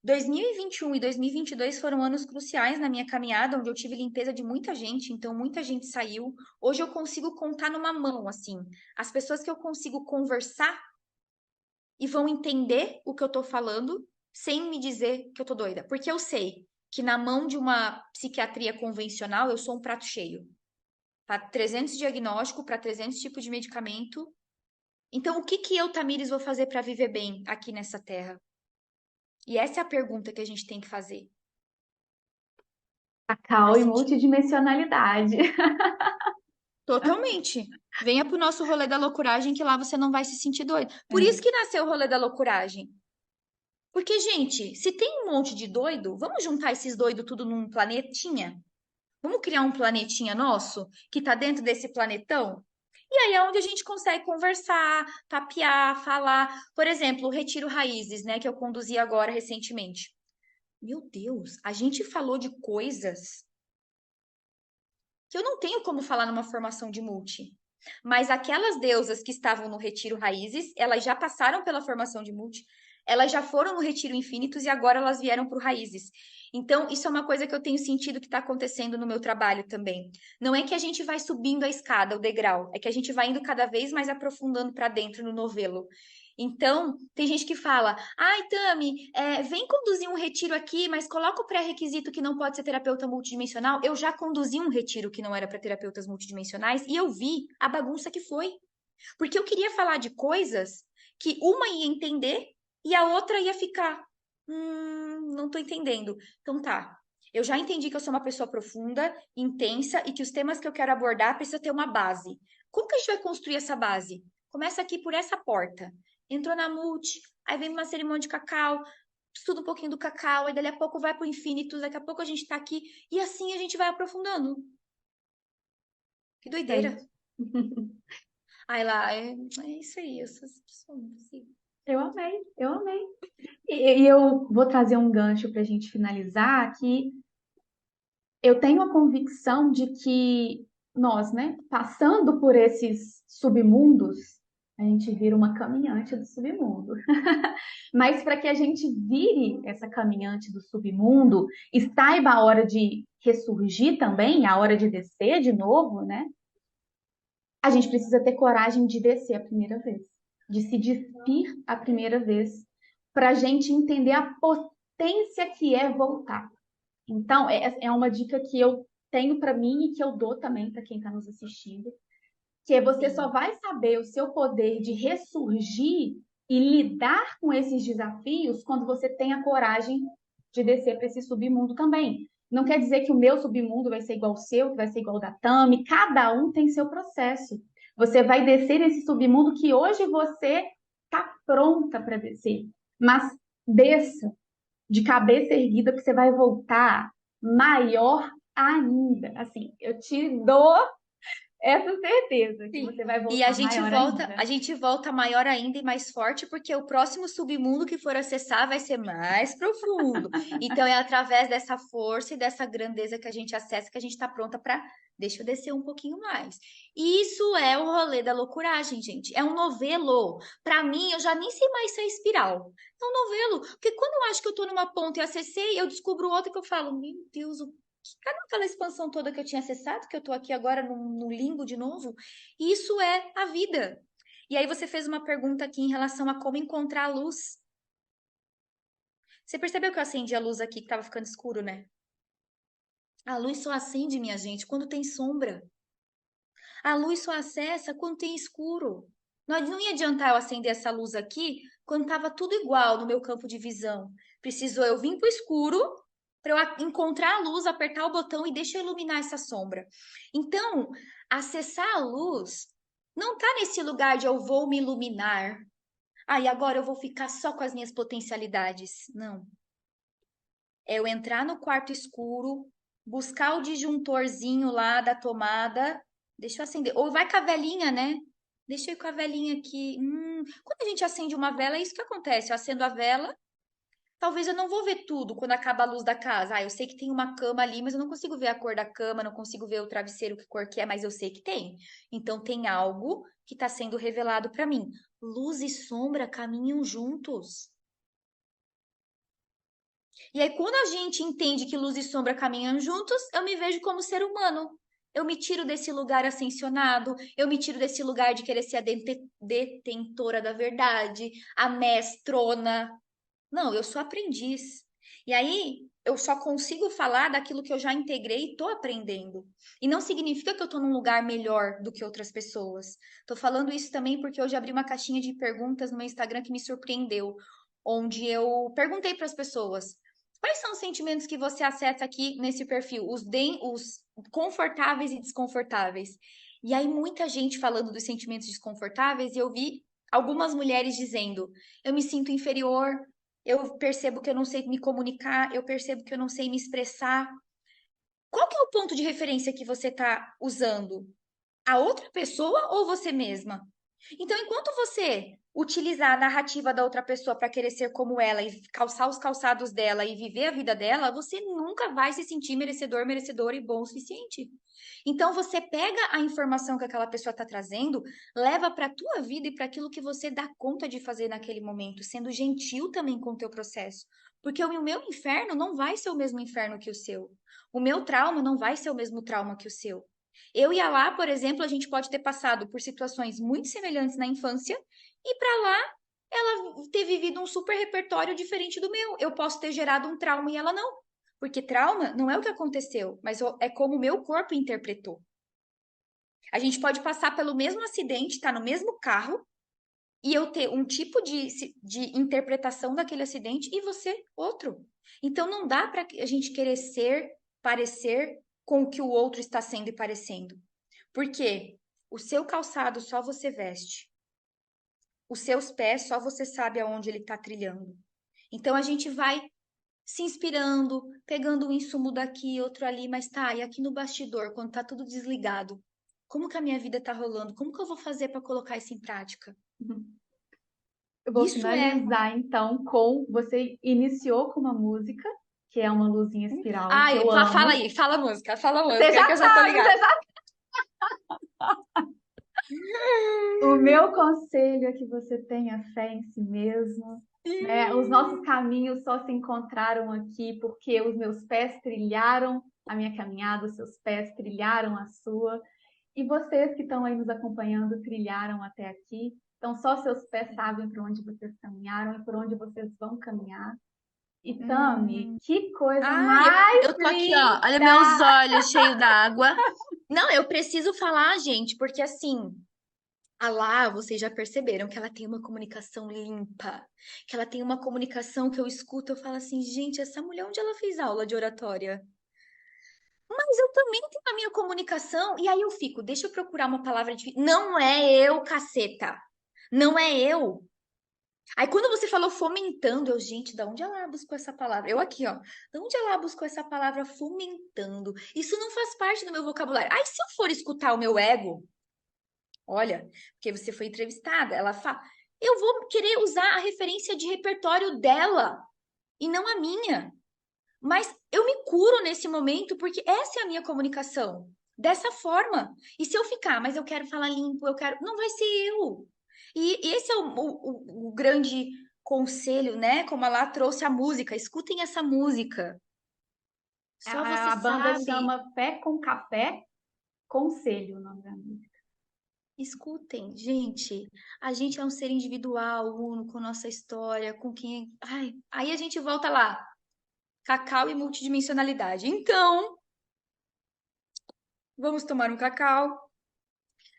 2021 e 2022 foram anos cruciais na minha caminhada, onde eu tive limpeza de muita gente, então muita gente saiu. Hoje eu consigo contar numa mão, assim, as pessoas que eu consigo conversar e vão entender o que eu tô falando sem me dizer que eu tô doida. Porque eu sei que na mão de uma psiquiatria convencional eu sou um prato cheio. Para 300 diagnóstico, para 300 tipos de medicamento. Então, o que que eu, Tamires, vou fazer para viver bem aqui nessa terra? E essa é a pergunta que a gente tem que fazer. Cacau Faz e sentido? multidimensionalidade. Totalmente. Venha pro nosso rolê da loucuragem que lá você não vai se sentir doido. Por É. isso que nasceu o rolê da loucuragem. Porque, gente, se tem um monte de doido, vamos juntar esses doidos tudo num planetinha? Vamos criar um planetinha nosso que tá dentro desse planetão? E aí é onde a gente consegue conversar, papear, falar. Por exemplo, o Retiro Raízes, né, que eu conduzi agora recentemente. Meu Deus, a gente falou de coisas que eu não tenho como falar numa formação de multi. Mas aquelas deusas que estavam no Retiro Raízes, elas já passaram pela formação de multi, elas já foram no Retiro Infinitos e agora elas vieram para o Raízes. Então, isso é uma coisa que eu tenho sentido que está acontecendo no meu trabalho também. Não é que a gente vai subindo a escada, o degrau, é que a gente vai indo cada vez mais aprofundando para dentro no novelo. Então, tem gente que fala: ai, Tami, vem conduzir um retiro aqui, mas coloca o pré-requisito que não pode ser terapeuta multidimensional. Eu já conduzi um retiro que não era para terapeutas multidimensionais e eu vi a bagunça que foi. Porque eu queria falar de coisas que uma ia entender e a outra ia ficar. Não tô entendendo. Então tá. Eu já entendi que eu sou uma pessoa profunda, intensa e que os temas que eu quero abordar precisa ter uma base. Como que a gente vai construir essa base? Começa aqui por essa porta. Entrou na multi, aí vem uma cerimônia de cacau, estuda um pouquinho do cacau, aí dali a pouco vai pro infinito, daqui a pouco a gente tá aqui, e assim a gente vai aprofundando. Que doideira. Perfeito. Aí lá, é isso aí, eu sou essa pessoa, não consigo. Eu amei, eu amei. E eu vou trazer um gancho para a gente finalizar, que eu tenho a convicção de que nós, né, passando por esses submundos, a gente vira uma caminhante do submundo. Mas para que a gente vire essa caminhante do submundo e saiba a hora de ressurgir também, a hora de descer de novo, né? A gente precisa ter coragem de descer a primeira vez, de se despir a primeira vez, para a gente entender a potência que é voltar. Então, é uma dica que eu tenho para mim e que eu dou também para quem está nos assistindo, que é você só Sim. vai saber o seu poder de ressurgir e lidar com esses desafios quando você tem a coragem de descer para esse submundo também. Não quer dizer que o meu submundo vai ser igual ao seu, que vai ser igual ao da Tami, cada um tem seu processo. Você vai descer nesse submundo que hoje você está pronta para descer, mas desça de cabeça erguida, porque você vai voltar maior ainda. Assim, eu te dou essa certeza que Sim. você vai E voltar maior a ainda. gente volta maior ainda e mais forte, porque o próximo submundo que for acessar vai ser mais profundo. Então é através dessa força e dessa grandeza que a gente acessa que a gente está pronta para, deixa eu descer um pouquinho mais. E isso é o rolê da loucuragem, gente. É um novelo. Para mim, eu já nem sei mais se é espiral. É um novelo. Porque quando eu acho que eu tô numa ponta e acessei, eu descubro outra que eu falo, meu Deus, cadê aquela expansão toda que eu tinha acessado, que eu tô aqui agora no limbo de novo? Isso é a vida. E aí você fez uma pergunta aqui em relação a como encontrar a luz. Você percebeu que eu acendi a luz aqui que tava ficando escuro, né? A luz só acende, minha gente, quando tem sombra. A luz só acessa quando tem escuro. Não ia adiantar eu acender essa luz aqui quando estava tudo igual no meu campo de visão. Precisou eu vir para o escuro para eu encontrar a luz, apertar o botão e deixa eu iluminar essa sombra. Então, acessar a luz não está nesse lugar de eu vou me iluminar. E agora eu vou ficar só com as minhas potencialidades. Não. É eu entrar no quarto escuro, buscar o disjuntorzinho lá da tomada. Deixa eu acender. Ou vai com a velinha, né? Deixa eu ir com a velinha aqui. Quando a gente acende uma vela, é isso que acontece. Eu acendo a vela, talvez eu não vou ver tudo quando acaba a luz da casa. Eu sei que tem uma cama ali, mas eu não consigo ver a cor da cama, não consigo ver o travesseiro, que cor que é, mas eu sei que tem. Então tem algo que está sendo revelado para mim. Luz e sombra caminham juntos. E aí, quando a gente entende que luz e sombra caminham juntos, eu me vejo como ser humano. Eu me tiro desse lugar ascensionado, eu me tiro desse lugar de querer ser a detentora da verdade, a mestrona. Não, eu sou aprendiz. E aí, eu só consigo falar daquilo que eu já integrei e estou aprendendo. E não significa que eu estou num lugar melhor do que outras pessoas. Estou falando isso também porque hoje abri uma caixinha de perguntas no meu Instagram que me surpreendeu, onde eu perguntei para as pessoas: quais são os sentimentos que você acessa aqui nesse perfil? Os confortáveis e desconfortáveis. E aí, muita gente falando dos sentimentos desconfortáveis, e eu vi algumas mulheres dizendo: eu me sinto inferior, eu percebo que eu não sei me comunicar, eu percebo que eu não sei me expressar. Qual que é o ponto de referência que você está usando? A outra pessoa ou você mesma? Então, enquanto você utilizar a narrativa da outra pessoa para querer ser como ela e calçar os calçados dela e viver a vida dela, você nunca vai se sentir merecedor, merecedora e bom o suficiente. Então, você pega a informação que aquela pessoa está trazendo, leva para a tua vida e para aquilo que você dá conta de fazer naquele momento, sendo gentil também com o teu processo. Porque o meu inferno não vai ser o mesmo inferno que o seu. O meu trauma não vai ser o mesmo trauma que o seu. Eu e a Lá, por exemplo, a gente pode ter passado por situações muito semelhantes na infância e para lá ela ter vivido um super repertório diferente do meu. Eu posso ter gerado um trauma e ela não. Porque trauma não é o que aconteceu, mas é como o meu corpo interpretou. A gente pode passar pelo mesmo acidente, estar no mesmo carro, e eu ter um tipo de interpretação daquele acidente e você outro. Então não dá para a gente querer ser, parecer com o que o outro está sendo e parecendo. Porque o seu calçado só você veste. Os seus pés só você sabe aonde ele está trilhando. Então a gente vai se inspirando, pegando um insumo daqui, outro ali, mas tá, e aqui no bastidor, quando tá tudo desligado, como que a minha vida tá rolando? Como que eu vou fazer para colocar isso em prática? Eu vou Isso é. finalizar então com você iniciou com uma música, que é uma luzinha espiral, que Ai, eu fala amo. aí, fala Você música, já que eu já tô sabe, ligada. você já... O meu conselho é que você tenha fé em si mesmo, né? Os nossos caminhos só se encontraram aqui porque os meus pés trilharam a minha caminhada, os seus pés trilharam a sua. E vocês que estão aí nos acompanhando trilharam até aqui. Então, só seus pés sabem para onde vocês caminharam e por onde vocês vão caminhar. E Tami, Hum. que coisa Ai, mais eu tô aqui, ó. Olha meus linda! olhos cheios d'água. Não, eu preciso falar, gente, porque assim, a Lá, vocês já perceberam que ela tem uma comunicação limpa, que ela tem uma comunicação que eu escuto, eu falo assim, gente, essa mulher, onde ela fez aula de oratória? Mas eu também tenho a minha comunicação, e aí eu fico, deixa eu procurar uma palavra de. Não é eu, caceta! Não é eu. Aí quando você falou fomentando, eu, gente, da onde ela buscou essa palavra? Eu aqui, ó, da onde ela buscou essa palavra fomentando? Isso não faz parte do meu vocabulário. Aí se eu for escutar o meu ego, olha, porque você foi entrevistada, ela fala, eu vou querer usar a referência de repertório dela e não a minha. Mas eu me curo nesse momento porque essa é a minha comunicação. Dessa forma. E se eu ficar, mas eu quero falar limpo, eu quero. Não vai ser eu. E esse é o grande conselho, né? Como ela trouxe a música. Escutem essa música. Só você A banda sabe. chama Pé com Café, Conselho, o nome da música. Escutem, gente. A gente é um ser individual, uno, com nossa história, com quem. Ai, aí a gente volta lá. Cacau e multidimensionalidade. Então, vamos tomar um cacau.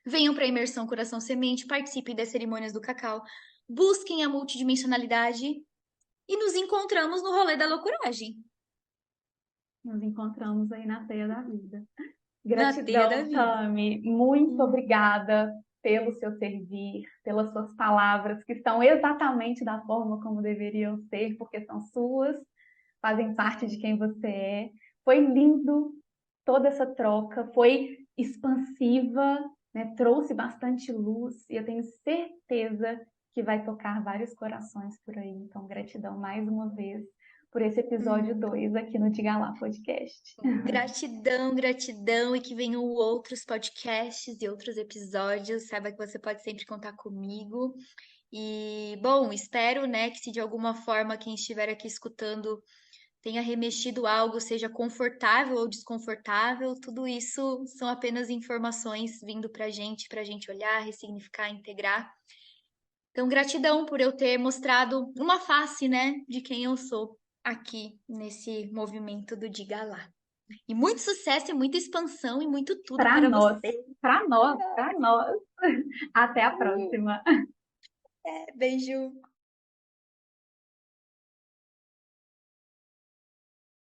Venham para a imersão Coração Semente, participem das cerimônias do cacau, busquem a multidimensionalidade e nos encontramos no rolê da loucuragem, Nos encontramos aí na Teia da Vida. na teia da Gratidão, vida. Tami. Muito Hum. obrigada pelo seu servir, pelas suas palavras, que estão exatamente da forma como deveriam ser, porque são suas, fazem parte de quem você é. Foi lindo toda essa troca, foi expansiva, né? Trouxe bastante luz e eu tenho certeza que vai tocar vários corações por aí. Então, gratidão mais uma vez por esse episódio Hum. 2 aqui no Diga Lá Podcast. Gratidão, gratidão, e que venham outros podcasts e outros episódios. Saiba que você pode sempre contar comigo. E, bom, espero, né, que se de alguma forma quem estiver aqui escutando tenha remexido algo, seja confortável ou desconfortável, tudo isso são apenas informações vindo pra gente olhar, ressignificar, integrar. Então, gratidão por eu ter mostrado uma face, né, de quem eu sou aqui nesse movimento do Diga Lá. E muito sucesso e muita expansão e muito tudo Para para nós, você. para nós, para nós. Até a próxima. Beijo.